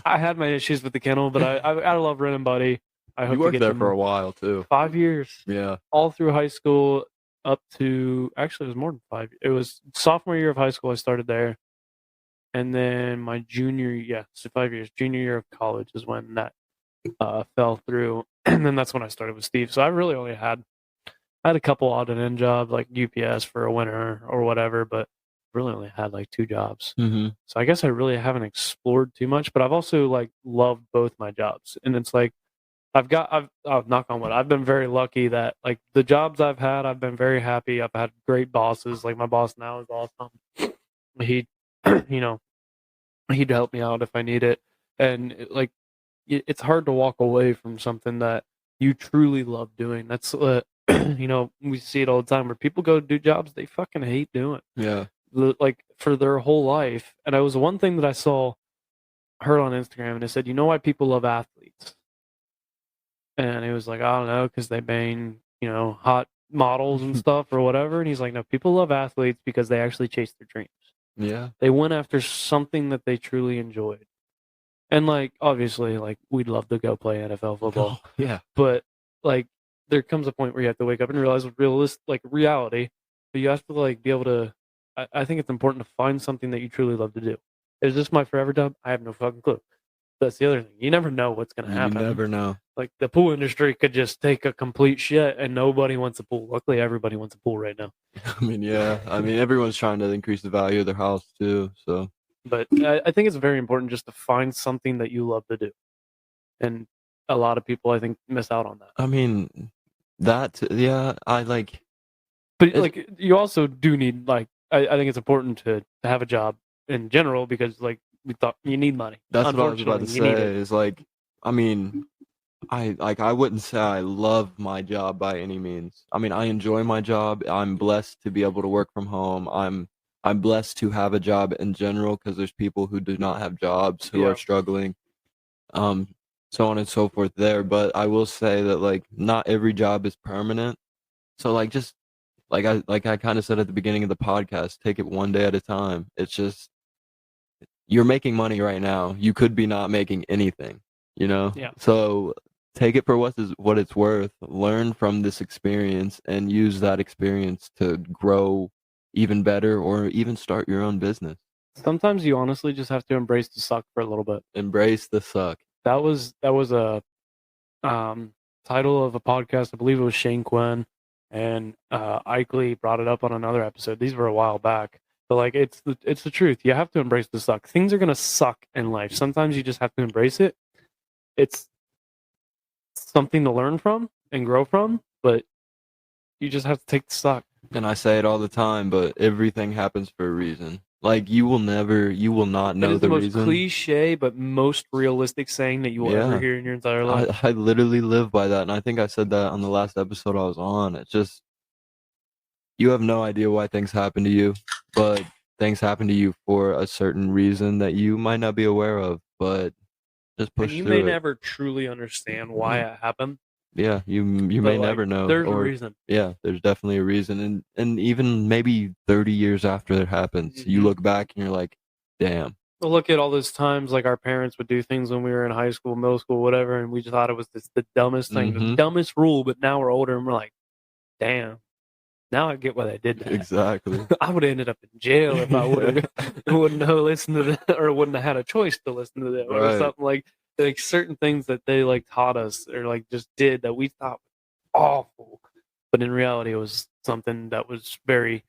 I had my issues with the kennel, but I love Ren and Buddy. I hope You to worked get there them for a while too. 5 years, Yeah. all through high school up to actually it was more than 5. It was sophomore year of high school I started there, and then my so 5 years. Junior year of college is when that fell through, and then that's when I started with Steve. So I really only had a couple odd and end jobs like UPS for a winter or whatever, but really only had like 2 jobs. Mm-hmm. So I guess I really haven't explored too much, but I've also like loved both my jobs, and it's like I've knock on wood, I've been very lucky that like the jobs I've had, I've been very happy. I've had great bosses. Like my boss now is awesome. He, he'd help me out if I need it, and it's hard to walk away from something that you truly love doing. That's we see it all the time where people go do jobs they fucking hate doing. Yeah. Like for their whole life. And it was one thing that I heard on Instagram, and it said, why people love athletes? And it was like, I don't know, because they bang, hot models and stuff or whatever. And he's like, no, people love athletes because they actually chase their dreams. Yeah. They went after something that they truly enjoyed. And like obviously, like we'd love to go play NFL football, Yeah. but like there comes a point where you have to wake up and realize reality. But you have to like be able to. I think it's important to find something that you truly love to do. Is this my forever job? I have no fucking clue. That's the other thing. You never know what's going to happen. You never know. Like the pool industry could just take a complete shit and nobody wants a pool. Luckily, everybody wants a pool right now. I mean, yeah. I mean, everyone's trying to increase the value of their house too. So, But I think it's very important just to find something that you love to do. And a lot of people, I think, miss out on that. I mean, yeah, I like. But like, you also do need like, I think it's important to have a job in general because like we thought you need money. That's what I was about to Unfortunately, you need say. it. Is like, I mean, I wouldn't say I love my job by any means. I mean, I enjoy my job. I'm blessed to be able to work from home. I'm blessed to have a job in general because there's people who do not have jobs who Yeah. are struggling, so on and so forth there. But I will say that like not every job is permanent. So like just like I kind of said at the beginning of the podcast, take it one day at a time. It's just you're making money right now. You could be not making anything, you know? Yeah. So take it for what it's worth. Learn from this experience and use that experience to grow even better or even start your own business. Sometimes you honestly just have to embrace the suck for a little bit. Embrace the suck. That was a title of a podcast. I believe it was Shane Quinn and Ike Lee brought it up on another episode. These were a while back, but like it's the truth. You have to embrace the suck. Things are gonna suck in life. Sometimes you just have to embrace it. It's something to learn from and grow from, but you just have to take the suck. And I say it all the time, but everything happens for a reason. Like you will not know It is the most reason. cliche but most realistic saying that you will ever hear in your entire life. I literally live by that, and I think I said that on the last episode I was on. It's just you have no idea why things happen to you, but things happen to you for a certain reason that you might not be aware of, but just push And you through may it. never truly understand why it happened. Yeah, you but, may like, never know. There's a or- reason. Yeah, there's definitely a reason, and even maybe 30 years after it happens, you Mhm. look back and you're like, damn. Well, look at all those times like our parents would do things when we were in high school, middle school, whatever, and we just thought it was the dumbest thing, the Mhm. dumbest rule. But now we're older and we're like, damn, now I get why they did that. Exactly. I would have ended up in jail if I wouldn't have listened to that or wouldn't have had a choice to listen to that or Right. something like certain things that they like taught us or like just did that we thought was awful, but in reality it was something that was very,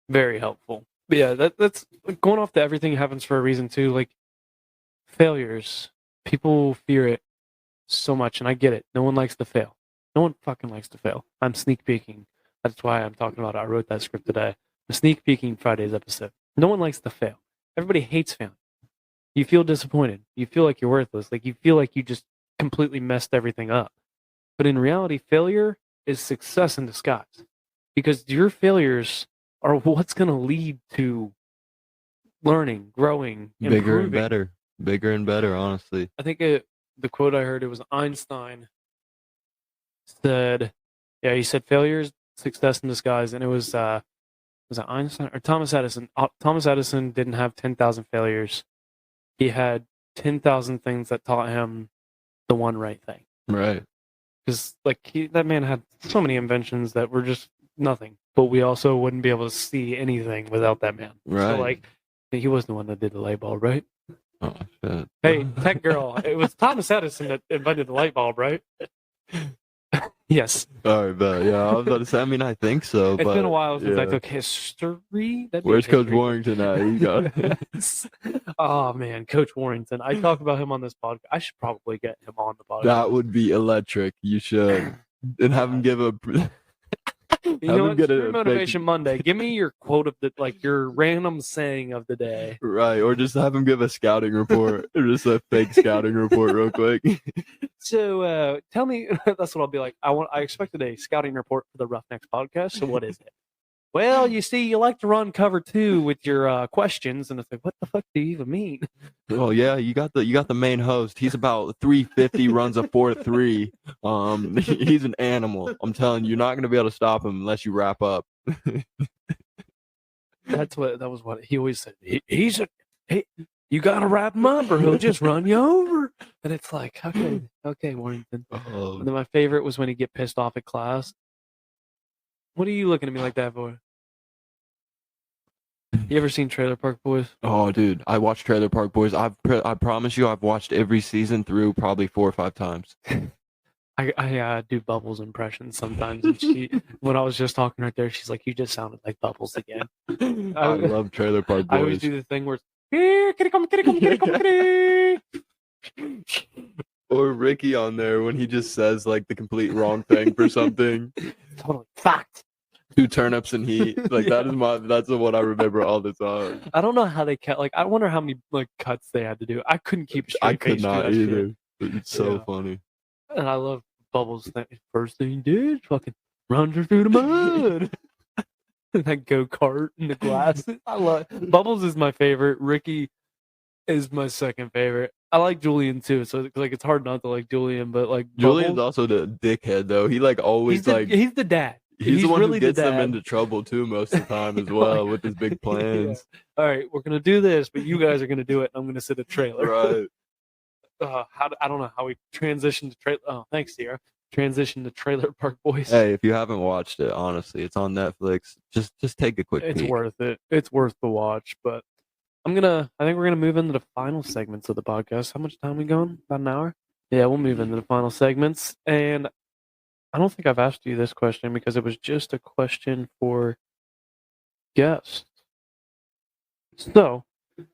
very helpful. But yeah, that's going off to everything happens for a reason too. Like failures, people fear it so much, and I get it. No one likes to fail. No one fucking likes to fail. I'm sneak peeking. That's why I'm talking about it. I wrote that script today. I'm sneak peeking Friday's episode. No one likes to fail. Everybody hates failing. You feel disappointed. You feel like you're worthless. Like you feel like you just completely messed everything up. But in reality, failure is success in disguise because your failures are what's going to lead to learning, growing, Bigger and improving. better. Bigger and better, honestly. I think the quote I heard, it was Einstein he said failures, success in disguise. And it was it Einstein or Thomas Edison? Thomas Edison didn't have 10,000 failures. He had 10,000 things that taught him the one right thing. Right. Because that man had so many inventions that were just nothing. But we also wouldn't be able to see anything without that man. Right. So he wasn't the one that did the light bulb, right? Oh, shit. Hey, tech girl, it was Thomas Edison that invented the light bulb, right? Yes. All right, but yeah, I was about to say, I mean, I think so. It's but, been a while since I yeah. took history. That'd be Where's Coach history. Warrington at? You got Yes. Oh, man, Coach Warrington. I talk about him on this podcast. I should probably get him on the podcast. That would be electric. You should. And have him give a. You have know him what? get a Screw Motivation Monday. Give me your quote of your random saying of the day. Right, or just have him give a scouting report, or just a fake scouting report, real quick. So tell me, that's what I'll be like. I expected a scouting report for the Roughnecks podcast. So what is it? Well, you see, you like to run cover 2 with your questions, and it's like, what the fuck do you even mean? Oh yeah, you got the main host. He's about 350, runs a 4.3. He's an animal. I'm telling you, you're not gonna be able to stop him unless you wrap up. That was what he always said. You gotta wrap him up or he'll just run you over. And it's like, okay, Warrington. Oh, And then my favorite was when he'd get pissed off at class. What are you looking at me like that for? You ever seen Trailer Park Boys? oh, dude, I watched Trailer Park Boys. I promise you, I've watched every season through probably 4 or 5 times. I do Bubbles impressions sometimes. And when I was just talking right there, she's like, "You just sounded like Bubbles again." I love Trailer Park I always Boys. do the thing where it's, "Here, kitty come, kitty come, kitty come, kitty." Or Ricky on there when he just says like the complete wrong thing for something. Totally fact. 2 turnips and heat. Like that's the one I remember all the time. I don't know how they kept. Like, I wonder how many like cuts they had to do. I couldn't keep a straight I could face through not that shit. either. It's so Yeah. funny. And I love Bubbles' thing. First thing he did, fucking runs her through the mud. That go-kart and the glasses. I love Bubbles is my favorite. Ricky is my second favorite. I like Julian too, so like it's hard not to like Julian, but like Julian's Bubbles, also the dickhead though. He like always he's the dad. he's the one really who gets the them dad. into trouble too most of the time as well Like- with his big plans. All right, we're gonna do this, but you guys are gonna do it, and I'm gonna sit a trailer. Right. I don't know how we transitioned to trailer. Oh, thanks, Sierra. Transition to Trailer Park Boys. Hey, if you haven't watched it, honestly, it's on Netflix. Just take a quick It's peek. worth it. It's worth the watch. But I think we're gonna move into the final segments of the podcast. How much time we going? About an hour? Yeah, we'll move into the final segments. And I don't think I've asked you this question because it was just a question for guests. So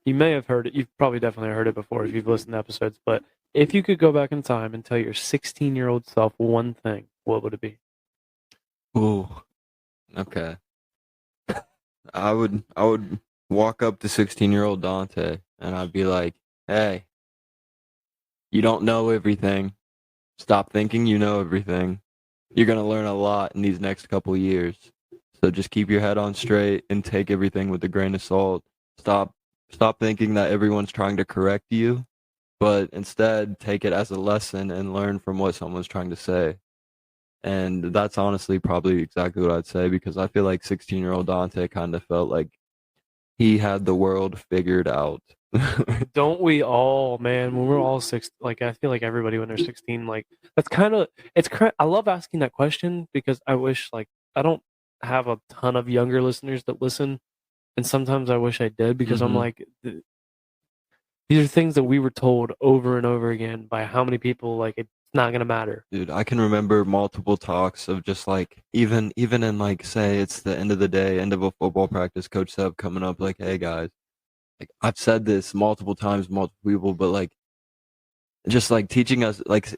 you may have heard it. You've probably definitely heard it before if you've listened to episodes. But if you could go back in time and tell your 16-year-old self one thing, what would it be? Ooh. Okay. I would walk up to 16-year-old Dante and I'd be like, "Hey, you don't know everything. Stop thinking you know everything. You're going to learn a lot in these next couple years. So just keep your head on straight and take everything with a grain of salt. Stop thinking that everyone's trying to correct you, but instead take it as a lesson and learn from what someone's trying to say." And that's honestly probably exactly what I'd say, because I feel like 16-year-old Dante kind of felt like he had the world figured out. Don't we all, man? When we're all six, like I feel like everybody when they're 16, like that's kind of I love asking that question because I wish like I don't have a ton of younger listeners that listen, and sometimes I wish I did because I'm Mhm. like these are things that we were told over and over again by how many people. Like it's not gonna matter. Dude, I can remember multiple talks of just like even in like say it's the end of the day, end of a football practice, Coach Seb coming up like, "Hey guys," like I've said this multiple times, multiple people, but like just like teaching us, like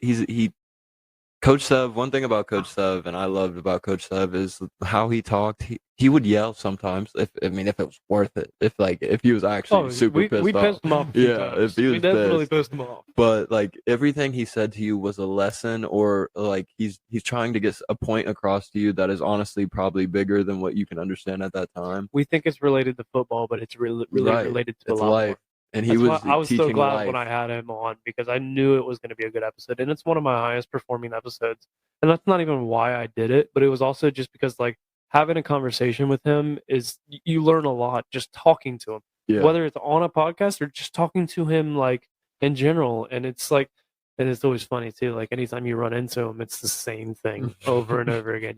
Coach Seb, one thing about Coach Seb and I loved about Coach Seb is how he talked. He would yell sometimes if it was worth it. If he was actually super pissed we off. pissed him off. A few Yeah, times. if he was we definitely pissed. pissed him off. But like everything he said to you was a lesson, or like he's trying to get a point across to you that is honestly probably bigger than what you can understand at that time. We think it's related to football, but it's really Right. related to It's a lot life. more. And he That's was why I was teaching so glad life. when I had him on because I knew it was going to be a good episode, and it's one of my highest performing episodes. And that's not even why I did it, but it was also just because like having a conversation with him is you learn a lot just talking to him, Yeah. whether it's on a podcast or just talking to him like in general. And it's like, and it's always funny too. Like anytime you run into him, it's the same thing over and over again.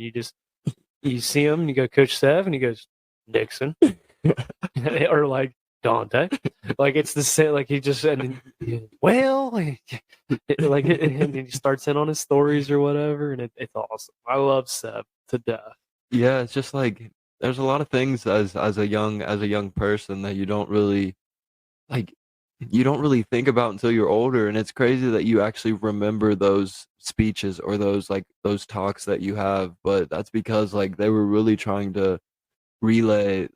You see him, and you go, "Coach Sev," and he goes, "Nixon," or like Dante. Like it's the same. Like he just and then, well, like and he starts in on his stories or whatever, and it's awesome. I love Seb to death. Yeah, it's just like there's a lot of things as a young person that you don't really think about until you're older, and it's crazy that you actually remember those speeches or those talks that you have, but that's because like they were really trying to relay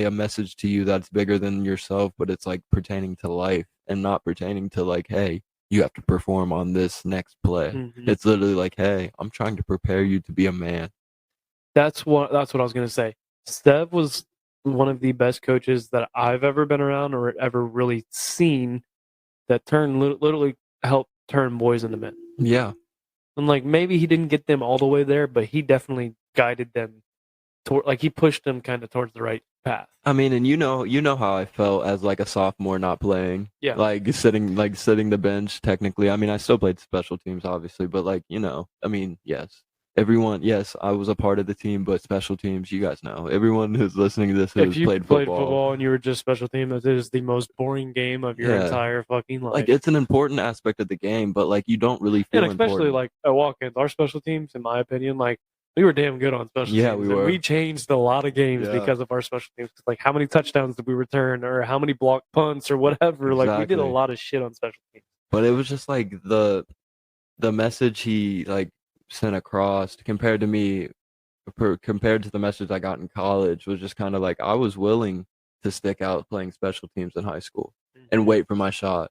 a message to you that's bigger than yourself, but it's like pertaining to life and not pertaining to like, hey, you have to perform on this next play. Mhm. It's literally like, hey, I'm trying to prepare you to be a man. That's what I was gonna say. Seb was one of the best coaches that I've ever been around or ever really seen that literally helped turn boys into men. Yeah. And like maybe he didn't get them all the way there, but he definitely guided them toward, like he pushed them kind of towards the right path. I mean, and you know how I felt as like a sophomore not playing. Yeah. Like sitting the bench technically. I mean, I still played special teams obviously, but like, I mean, yes. Yes, I was a part of the team, but special teams, you guys know. Everyone who's listening to this If who's you played played football. football and you were just special team, that is the most boring game of your Yeah. entire fucking life. Like it's an important aspect of the game, but like you don't really feel and especially important. like at walk-ins, our special teams, in my opinion, like we were damn good on special Yeah, teams. we And were. we changed a lot of games Yeah. because of our special teams. Like how many touchdowns did we return, or how many block punts, or whatever. Like we did a Exactly. lot of shit on special teams. But it was just like the message he like sent across compared to the message I got in college was just kind of like I was willing to stick out playing special teams in high school and wait for my shot.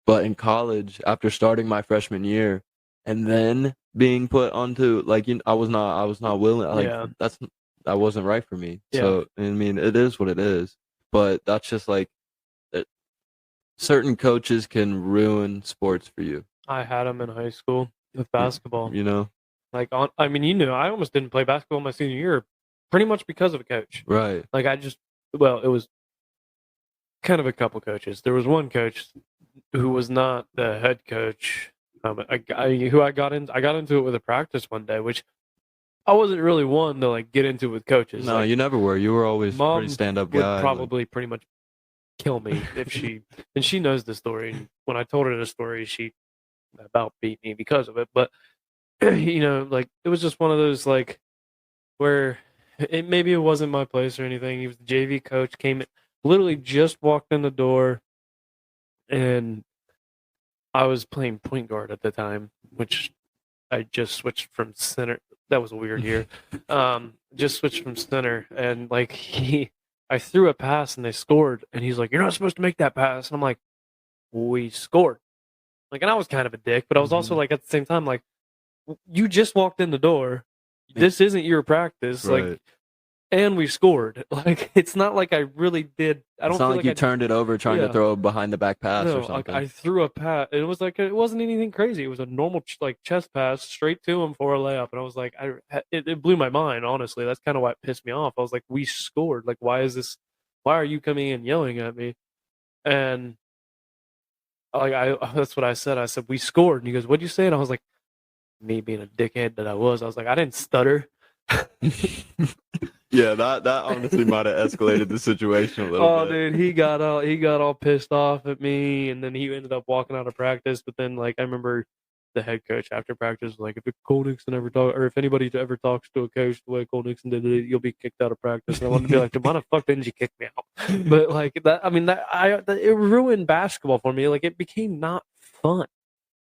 But in college, after starting my freshman year and then being put onto like I was not willing. Like Yeah. that wasn't right for me. Yeah. So I mean, it is what it is. But that's just like certain coaches can ruin sports for you. I had them in high school with basketball. You know, Like I almost didn't play basketball my senior year, pretty much because of a coach. right? Like it was kind of a couple coaches. There was one coach who was not the head coach. I got into it with a practice one day, which I wasn't really one to like get into with coaches. No, like, you never were. You were always a Mom pretty stand-up would guy. probably pretty much kill me if she and she knows the story. And when I told her the story, she about beat me because of it. But like it was just one of those like where maybe it wasn't my place or anything. He was the JV coach, literally just walked in the door, and I was playing point guard at the time, which I just switched from center. That was a weird year. Just switched from center, and like I threw a pass and they scored, and he's like, "You're not supposed to make that pass," and I'm like, "We scored." Like, and I was kind of a dick, but I was also like at the same time like, "You just walked in the door. This isn't your practice." Right. Like, and we scored. Like, it's not like I really did. I don't It's feel not like you I turned it over trying to throw a behind the back pass or like something. I threw a pass. It was like it wasn't anything crazy. It was a normal like chest pass straight to him for a layup, and I was like, it blew my mind. Honestly, that's kind of why it pissed me off. I was like, we scored. Like, why is this? Why are you coming in yelling at me? And like that's what I said. I said we scored, and he goes, "What'd you say?" And I was like, me being a dickhead that I was like, I didn't stutter. Yeah, that honestly might have escalated the situation a little bit. Dude, he got all pissed off at me, and then he ended up walking out of practice. But then, like, I remember the head coach after practice was like, if Cole Nixon ever talk, or if anybody ever talks to a coach the way Cole Nixon did it, you'll be kicked out of practice. And I wanted to be like, why the fuck didn't you kick me out? But like that, I mean, it ruined basketball for me. Like, it became not fun,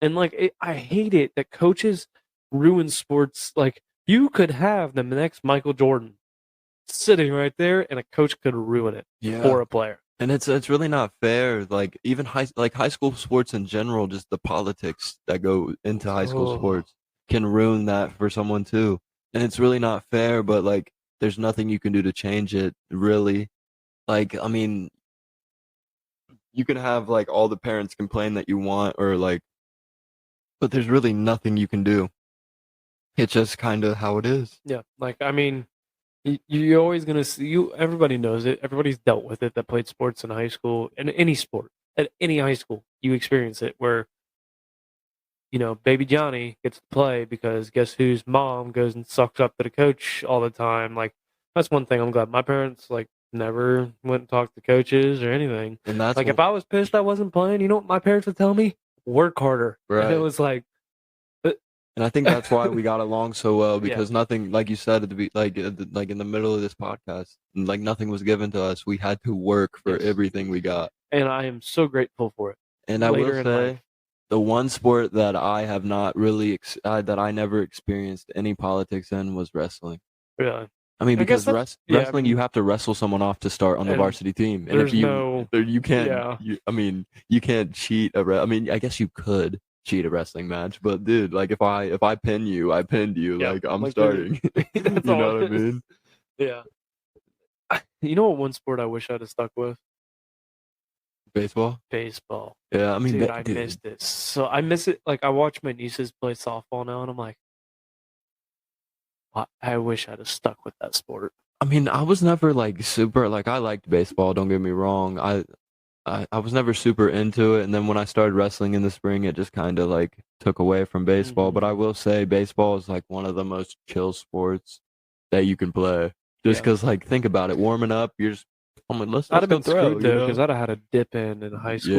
and like I hate it that coaches ruin sports. Like, you could have the next Michael Jordan sitting right there, and a coach could ruin it for a player. And it's really not fair. Like even high school sports in general, just the politics that go into high school sports can ruin that for someone too. And it's really not fair. But like, there's nothing you can do to change it. Really, like I mean, you can have like all the parents complain that you want, or like, but there's really nothing you can do. It's just kind of how it is. Yeah, like I mean. You're always going to see everybody knows it. Everybody's dealt with it that played sports in high school, and any sport at any high school, you experience it where, baby Johnny gets to play because guess whose mom goes and sucks up to the coach all the time. Like, that's one thing I'm glad my parents like never went and talked to coaches or anything. And that's like, if I was pissed I wasn't playing, you know what my parents would tell me? Work harder. Right. And it was like, and I think that's why we got along so well, because nothing, like you said at the like in the middle of this podcast, like nothing was given to us. We had to work for everything we got, and I am so grateful for it. And I will say, the one sport that I have not really that I never experienced any politics in was wrestling. Really? I mean, because wrestling, you have to wrestle someone off to start on the varsity team, and if you can't, you can't cheat I mean, I guess you could cheat a wrestling match, but dude, like if I pin you, I pinned you. Yeah, like I'm like, starting. You know what I mean? Yeah. You know what one sport I wish I'd have stuck with? Baseball. Yeah, I mean, dude, I missed it. So I miss it. Like I watch my nieces play softball now, and I'm like, I wish I'd have stuck with that sport. I mean, I was never like super like I liked baseball, don't get me wrong. I was never super into it, and then when I started wrestling in the spring, it just kind of like took away from baseball. But I will say baseball is like one of the most chill sports that you can play. Just Yeah. because like think about it, warming up, you're just I'm like, let's I'd have go been throw, screwed you though know? because I'd have had a dip in high school.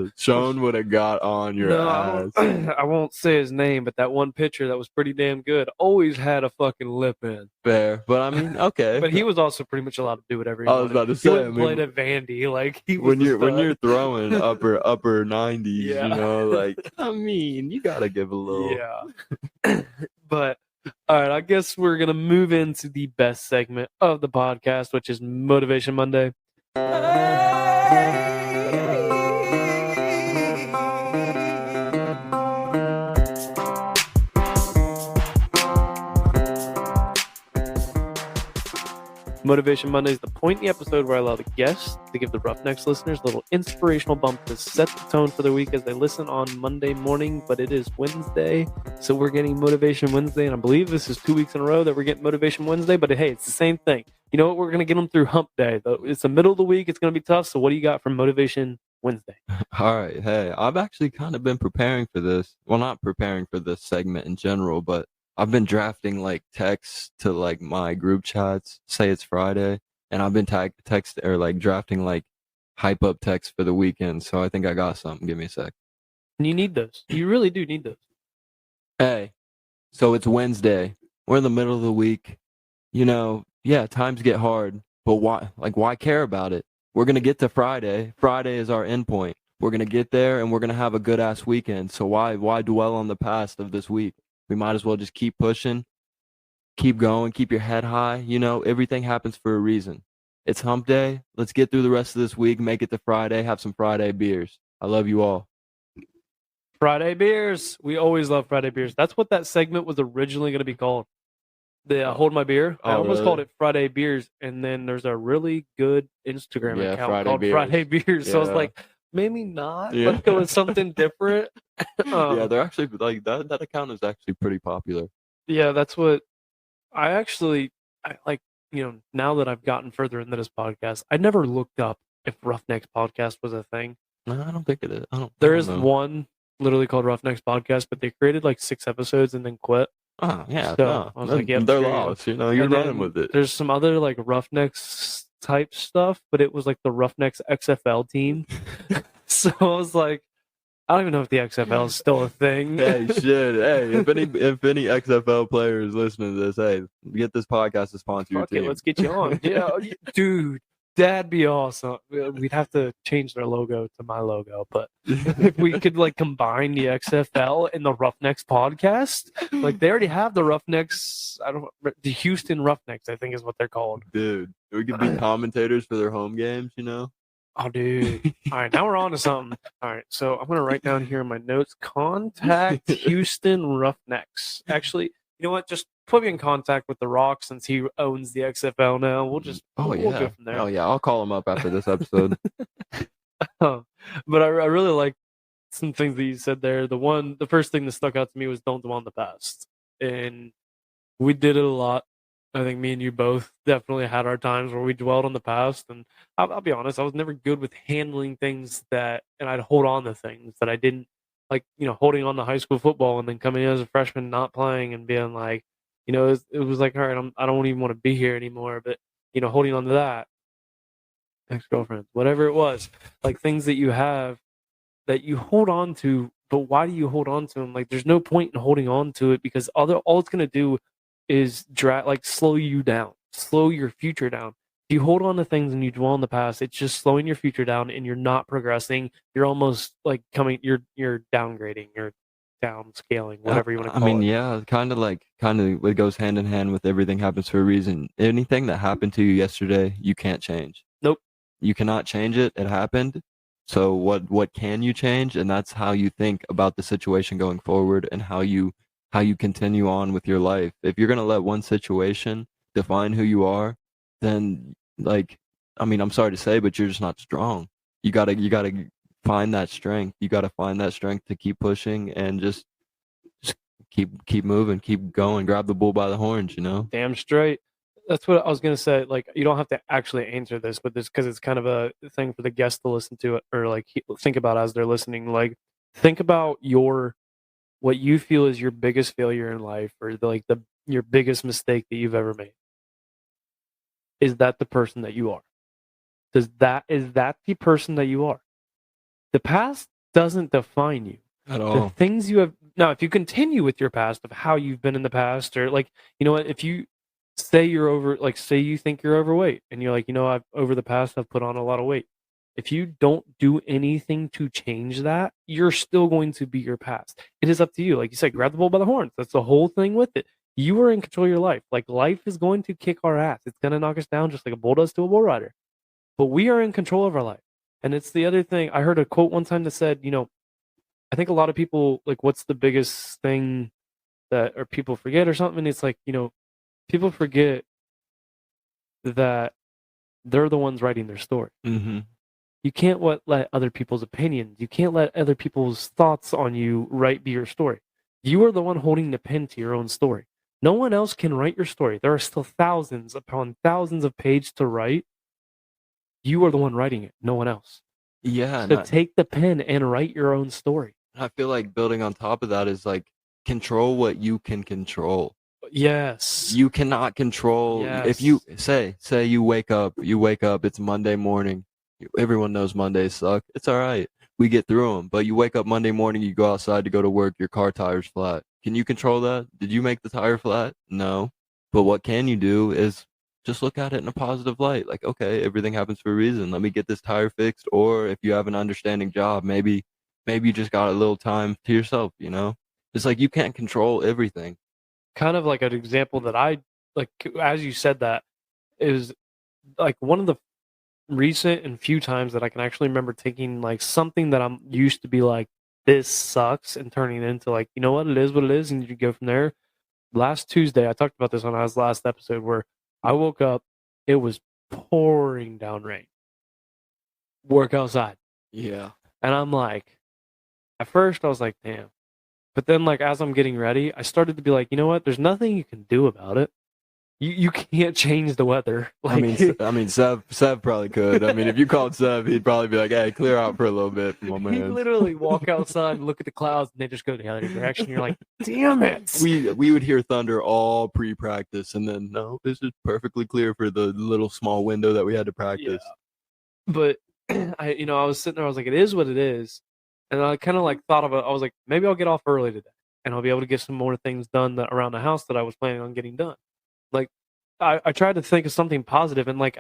Yeah, Sean would have got on your No, ass. I won't say his name, but that one pitcher that was pretty damn good always had a fucking lip in. Fair, but I mean, okay. But he was also pretty much allowed to do whatever he I was wanted. about to He say, went I and mean, played at Vandy, like he was when the you're stud. throwing upper 90s, Yeah. you know, like I mean, you gotta give a little. Yeah. But all right, I guess we're gonna move into the best segment of the podcast, which is Motivation Monday. Motivation Monday is the point in the episode where I allow the guests to give the Roughnecks listeners a little inspirational bump to set the tone for the week as they listen on Monday morning, but it is Wednesday, so we're getting Motivation Wednesday, and I believe this is 2 weeks in a row that we're getting Motivation Wednesday, but hey, it's the same thing. You know what? We're going to get them through hump day. Though it's the middle of the week. It's going to be tough, so what do you got from Motivation Wednesday? All right, hey, I've actually kind of been preparing for this. Well, not preparing for this segment in general, but I've been drafting like texts to like my group chats. Say it's Friday, and I've been text or like drafting like hype up texts for the weekend. So I think I got something. Give me a sec. And you need those. You really do need those. Hey, so it's Wednesday. We're in the middle of the week. You know, yeah, times get hard, but why care about it? We're gonna get to Friday. Friday is our end point. We're gonna get there, and we're gonna have a good ass weekend. So why dwell on the past of this week? We might as well just keep pushing, keep going, keep your head high. You know, everything happens for a reason. It's hump day. Let's get through the rest of this week, make it to Friday, have some Friday beers. I love you all. Friday beers. We always love Friday beers. That's what that segment was originally going to be called. The Hold My Beer. I Oh, almost really? called it Friday Beers, and then there's a really good Instagram Yeah, account Friday called Beers. Friday Beers. So I was Yeah. like, maybe not. Yeah. Let's go with something different. Yeah, they're actually like that account is actually pretty popular. Yeah, that's what I like, you know, now that I've gotten further into this podcast, I never looked up if Roughnecks Podcast was a thing. No, I don't think it is. There I is don't know. one literally called Roughnecks Podcast, but they created like 6 episodes and then quit. Oh, yeah, So, no. I was like, yep, they're here you go. lost. You know, you're And running then with it. There's some other like Roughnecks type stuff, but it was like the Roughnecks XFL team. So I was like, I don't even know if the XFL is still a thing. Hey, shit. Hey, if any XFL players listening to this, hey, get this podcast to sponsor your Fuck it, team. let's get you on. Yeah, dude, that'd be awesome. We'd have to change their logo to my logo, but if we could like combine the XFL and the Roughnecks podcast, like they already have the Roughnecks. The Houston Roughnecks, I think is what they're called. Dude, we could be commentators for their home games, you know? Oh, dude. All right, now we're on to something. All right, so I'm going to write down here in my notes, contact Houston Roughnecks. Actually, you know what? Just put me in contact with The Rock since he owns the XFL now. We'll just we'll go from there. Oh, yeah. I'll call him up after this episode. But I really like some things that you said there. The first thing that stuck out to me was don't dwell on the past. And we did it a lot. I think me and you both definitely had our times where we dwelled on the past. And I'll be honest, I was never good with handling things and I'd hold on to things that I didn't like, you know, holding on to high school football and then coming in as a freshman, not playing and being like, you know, it was like, all right, I don't even want to be here anymore. But, you know, holding on to that, ex-girlfriends, whatever it was, like things that you have that you hold on to, but why do you hold on to them? Like, there's no point in holding on to it because all it's going to do is slow you down, slow your future down. If you hold on to things and you dwell on the past, it's just slowing your future down and you're not progressing. You're almost like you're downgrading, you're downscaling, whatever you want to call it. I mean, yeah, kind of it goes hand in hand with everything happens for a reason. Anything that happened to you yesterday, you can't change. Nope. You cannot change it. It happened. So what can you change? And that's how you think about the situation going forward and how you continue on with your life. If you're going to let one situation define who you are, then I'm sorry to say, but you're just not strong. You got to find that strength. You got to find that strength to keep pushing and just keep moving, keep going, grab the bull by the horns, you know? Damn straight. That's what I was gonna say. Like, you don't have to actually answer this, but this because it's kind of a thing for the guests to listen to it or like think about as they're listening. Like, think about what you feel is your biggest failure in life, or your biggest mistake that you've ever made. Is that the person that you are? Is that the person that you are? The past doesn't define you. At The all. things you have now, if you continue with your past of how you've been in the past, or like, you know what, if you say say you think you're overweight and you're like, I've over the past I've put on a lot of weight. If you don't do anything to change that, you're still going to be your past. It is up to you. Like you said, grab the bull by the horns. That's the whole thing with it. You are in control of your life. Like, life is going to kick our ass. It's going to knock us down just like a bull does to a bull rider. But we are in control of our life. And it's the other thing. I heard a quote one time that said, I think a lot of people, like, what's the biggest thing that or people forget or something? It's like, people forget that they're the ones writing their story. Mm-hmm. You can't let other people's opinions, you can't let other people's thoughts on you be your story. You are the one holding the pen to your own story. No one else can write your story. There are still thousands upon thousands of pages to write. You are the one writing it, no one else. Yeah. So take the pen and write your own story. I feel like building on top of that is like control what you can control. Yes. You cannot control if you say you wake up, it's Monday morning. Everyone knows Mondays suck. It's all right. We get through them. But you wake up Monday morning, you go outside to go to work, your car tire's flat. Can you control that? Did you make the tire flat? No. But what can you do is just look at it in a positive light. Like, okay, everything happens for a reason. Let me get this tire fixed. Or if you have an understanding job, maybe you just got a little time to yourself, It's like you can't control everything. Kind of like an example that I, like, as you said that, is like one of the recent and few times that I can actually remember taking like something that I'm used to be like, this sucks, and turning it into like, you know what, it is what it is, and you go from there. Last Tuesday, I talked about this on our last episode where I woke up, it was pouring down rain. Work outside. Yeah. And I'm like, at first I was like, damn. But then, like, as I'm getting ready, I started to be like, you know what? There's nothing you can do about it. You can't change the weather. Like, I mean, Sev probably could. I mean, if you called Sev, he'd probably be like, "Hey, clear out for a little bit, my man." He'd literally walk outside and look at the clouds, and they just go the other direction. You're like, damn it! We would hear thunder all pre-practice, and then no, this is perfectly clear for the little small window that we had to practice. Yeah. But I was sitting there. I was like, it is what it is. And I kind of like thought of it. I was like, maybe I'll get off early today, and I'll be able to get some more things done around the house that I was planning on getting done. Like, I tried to think of something positive, and like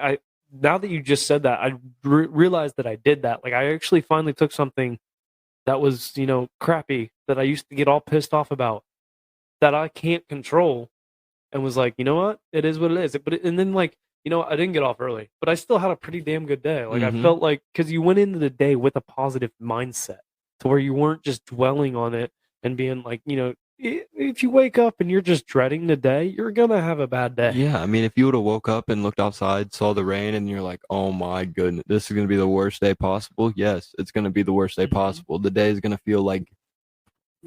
now that you just said that, I realized that I did that. Like, I actually finally took something that was, crappy, that I used to get all pissed off about, that I can't control, and was like, you know what, it is what it is. And then like, I didn't get off early, but I still had a pretty damn good day. Like, I felt like, because you went into the day with a positive mindset, to where you weren't just dwelling on it and being like, if you wake up and you're just dreading the day, you're going to have a bad day. Yeah, I mean, if you would have woke up and looked outside, saw the rain, and you're like, oh my goodness, this is going to be the worst day possible. Yes, it's going to be the worst day possible. The day is going to feel like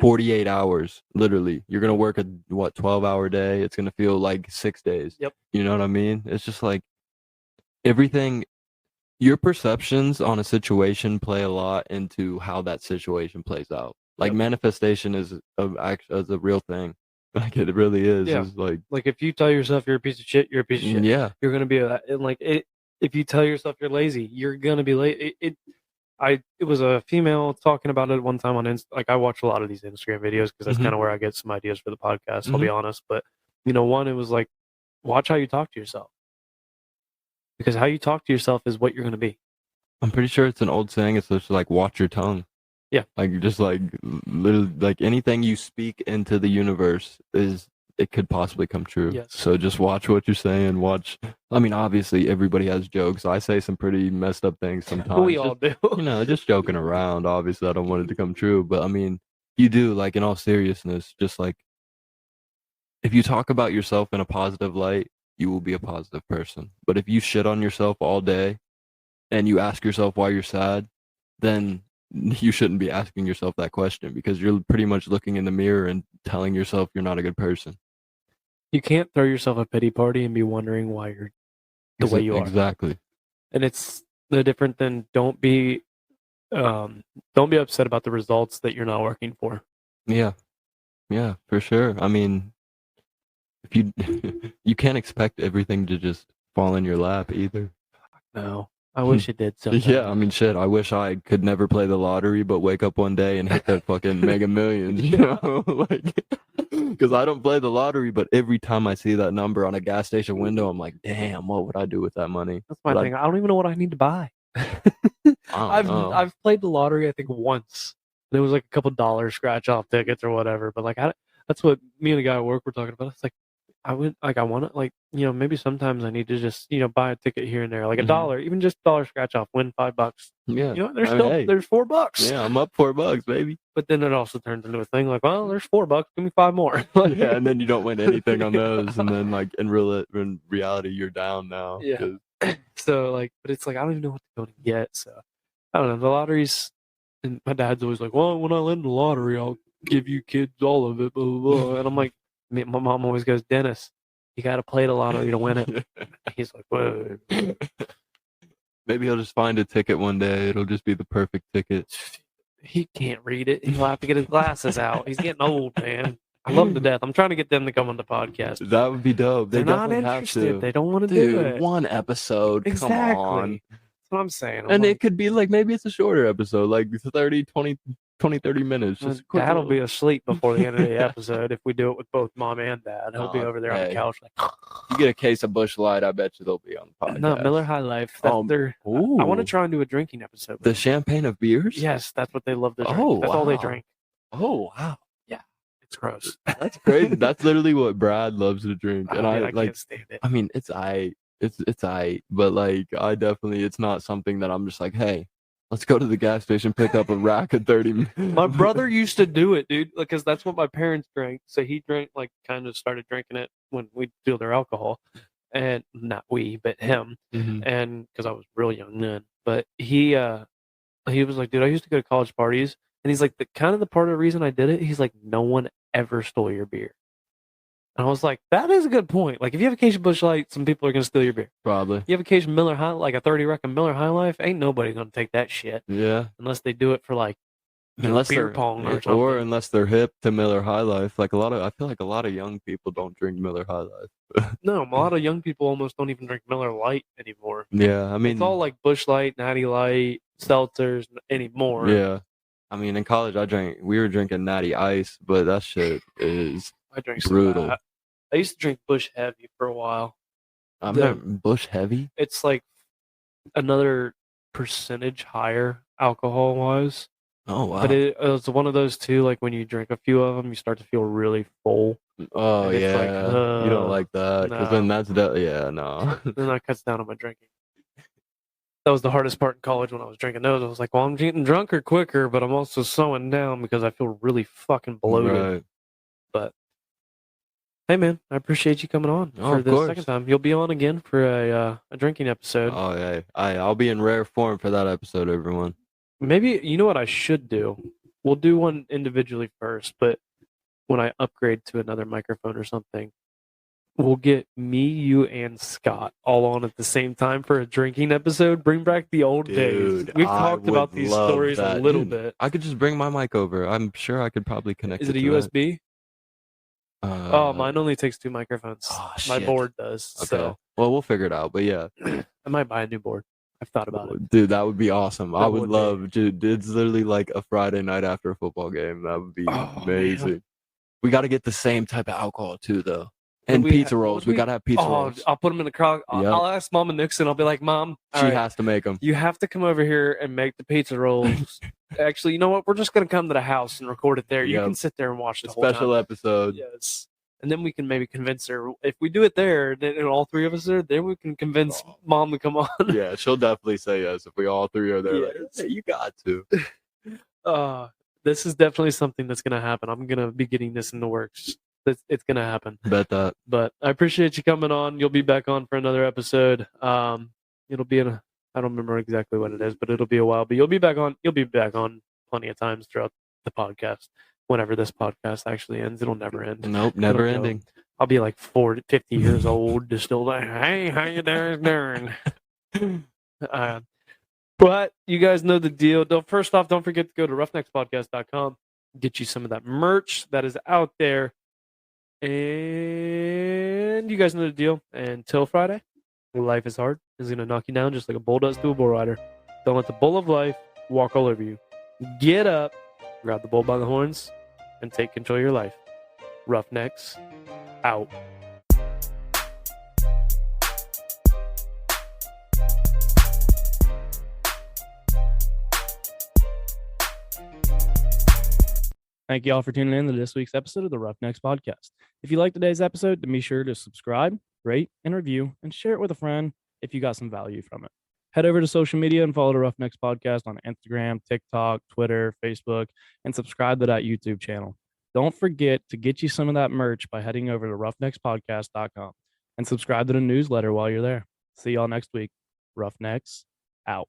48 hours, literally. You're going to work a, 12-hour day. It's going to feel like 6 days. Yep. You know what I mean? It's just like everything. Your perceptions on a situation play a lot into how that situation plays out. Like, manifestation is a real thing. Like, it really is. Yeah. It's like if you tell yourself you're a piece of shit, you're a piece of shit. Yeah. You're gonna be if you tell yourself you're lazy, you're gonna be lazy. It was a female talking about it one time on like, I watch a lot of these Instagram videos because that's kind of where I get some ideas for the podcast. I'll be honest, but one, it was like, watch how you talk to yourself, because how you talk to yourself is what you're gonna be. I'm pretty sure it's an old saying. It's just like, watch your tongue. Yeah. Like, just like literally, like anything you speak into the universe it could possibly come true. Yes. So just watch what you're saying. I mean, obviously everybody has jokes. I say some pretty messed up things sometimes. We all do. Just joking around. Obviously I don't want it to come true, but I mean, you do, like, in all seriousness, just like, if you talk about yourself in a positive light, you will be a positive person. But if you shit on yourself all day and you ask yourself why you're sad, then you shouldn't be asking yourself that question, because you're pretty much looking in the mirror and telling yourself you're not a good person. You can't throw yourself a pity party and be wondering why you're the way you are. Exactly. And it's no different than don't be upset about the results that you're not working for. Yeah, for sure. I mean, if you you can't expect everything to just fall in your lap either. No, I wish it did sometimes. Yeah, I mean, shit. I wish I could never play the lottery, but wake up one day and hit that fucking Mega Millions. You know, like, because I don't play the lottery, but every time I see that number on a gas station window, I'm like, damn, what would I do with that money? That's my thing. I don't even know what I need to buy. I've played the lottery, I think, once. There was like a couple dollar scratch off tickets or whatever, but like that's what me and the guy at work were talking about. It's like I want to, like, you know, maybe sometimes I need to just, you know, buy a ticket here and there, like $1, even just $1 scratch off, win $5. Yeah, You know, there's $4. Yeah, I'm up $4, baby. But then it also turns into a thing like, well, there's $4, give me 5 more. Yeah, and then you don't win anything on those, and then like in reality, you're down now. Yeah. 'cause- So like, but it's like I don't even know what to go to get. So I don't know. The lotteries, and my dad's always like, well, when I win the lottery, I'll give you kids all of it, blah blah blah. And I'm like, my mom always goes, Dennis, you got to play the lottery to win it. He's like, whoa. Maybe he'll just find a ticket one day. It'll just be the perfect ticket. He can't read it. He'll have to get his glasses out. He's getting old, man. I love him to death. I'm trying to get them to come on the podcast. That would be dope. They're not definitely have interested. to. They don't want to Dude, do it. one episode. Exactly. Come on. That's what I'm saying. And it could be like, maybe it's a shorter episode, like 30 minutes. Just a quick Dad'll little- be asleep before the end of the episode if we do it with both mom and dad. He'll be Oh, over there on the hey. couch like, You get a case of Busch Light, I bet you they'll be on the podcast. no, Miller High Life. That's their. I want to Ooh. try and do a drinking episode. with The them. champagne of beers? Yes, that's what they love to drink. Oh, That's all they wow. drink. Oh, wow. It's gross. That's crazy. That's literally what Brad loves to drink. And I I like, can't stand it. I mean, it's aight, but like, I definitely, it's not something that I'm just like, hey, let's go to the gas station, pick up a rack of 30. My brother used to do it, dude, because that's what my parents drank. So he drank, like, kind of started drinking it when we steal their alcohol, and not we, but him, Mhm. and because I was real young then. But he was like, dude, I used to go to college parties, and he's like, the part of the reason I did it, he's like, no one ever stole your beer. And I was like, that is a good point. Like, if you have a case of Busch Light, some people are gonna steal your beer. Probably. You have a case of Miller High, like a 30 rack of Miller High Life, ain't nobody gonna take that shit Yeah. unless they do it for like Unless beer they're pong or or something. unless they're hip to Miller High Life. Like I feel like a lot of young people don't drink Miller High Life. No, a lot of young people almost don't even drink Miller Light anymore. Yeah, I mean, It's all like Busch Light, Natty Light, seltzers anymore. yeah. I mean, in college, we were drinking Natty Ice, but that shit is I drink some brutal. of that. I used to drink Busch Heavy for a while. I'm The- not Busch Heavy. It's like another percentage higher alcohol wise, Oh wow. but it's one of those too. Like when you drink a few of them, you start to feel really full. Oh and it's yeah, like, you don't like that because then no. yeah, no. Then that cuts down on my drinking. That was the hardest part in college when I was drinking those. I was like, well, I'm getting drunker quicker, but I'm also slowing down because I feel really fucking bloated. Right. But hey, man, I appreciate you coming on Oh, for of the course. second time. You'll be on again for a drinking episode. Oh yeah, I'll be in rare form for that episode, everyone. Maybe you know what I should do. We'll do one individually first, but when I upgrade to another microphone or something, we'll get me, you, and Scott all on at the same time for a drinking episode. Bring back the old days. Dude, We've I talked about would these love stories a that. little Dude, bit. I could just bring my mic over. I'm sure I could probably connect. Is it a to that. USB? Oh, mine only takes 2 microphones. oh, My shit. board does. Okay. So Well, we'll figure it out. But yeah, I might buy a new board. I've thought about it. dude, that would be awesome. I That would would be. love. Dude, it's literally like a Friday night after a football game. That would be Oh, amazing. man. We got to get the same type of alcohol too, though. And we pizza ha- rolls. would We got to have pizza Oh, rolls. I'll put them in the crock. Yep. I'll ask Mama Nixon. I'll be like, Mom, all She right, has to make them. you have to come over here and make the pizza rolls. Actually, you know what? We're just going to come to the house and record it there. You Yep. can sit there and watch the A whole special time. episode. Yes. And then we can maybe convince her. If we do it there, then and all 3 of us are, then we can convince Oh. Mom to come on. Yeah, she'll definitely say yes if we all three are there. Like, Yes. hey, you got to. This is definitely something that's going to happen. I'm going to be getting this in the works. It's going to happen. Bet that. But I appreciate you coming on. You'll be back on for another episode. It'll be I don't remember exactly what it is, but it'll be a while. But you'll be back on plenty of times throughout the podcast. Whenever this podcast actually ends, it'll never end. Nope, never It'll go. ending. I'll be like 40, 50 years old, just still like, hey, how you doing? But you guys know the deal. First off, don't forget to go to roughneckspodcast.com. Get you some of that merch that is out there. And you guys know the deal. Until Friday, life is hard. It's going to knock you down just like a bull does to a bull rider. Don't let the bull of life walk all over you. Get up, grab the bull by the horns, and take control of your life. Roughnecks, out. Thank you all for tuning in to this week's episode of the Roughnecks Podcast. If you like today's episode, then be sure to subscribe, rate, and review, and share it with a friend if you got some value from it. Head over to social media and follow the Roughnecks Podcast on Instagram, TikTok, Twitter, Facebook, and subscribe to that YouTube channel. Don't forget to get you some of that merch by heading over to roughneckspodcast.com and subscribe to the newsletter while you're there. See y'all next week. Roughnecks, out.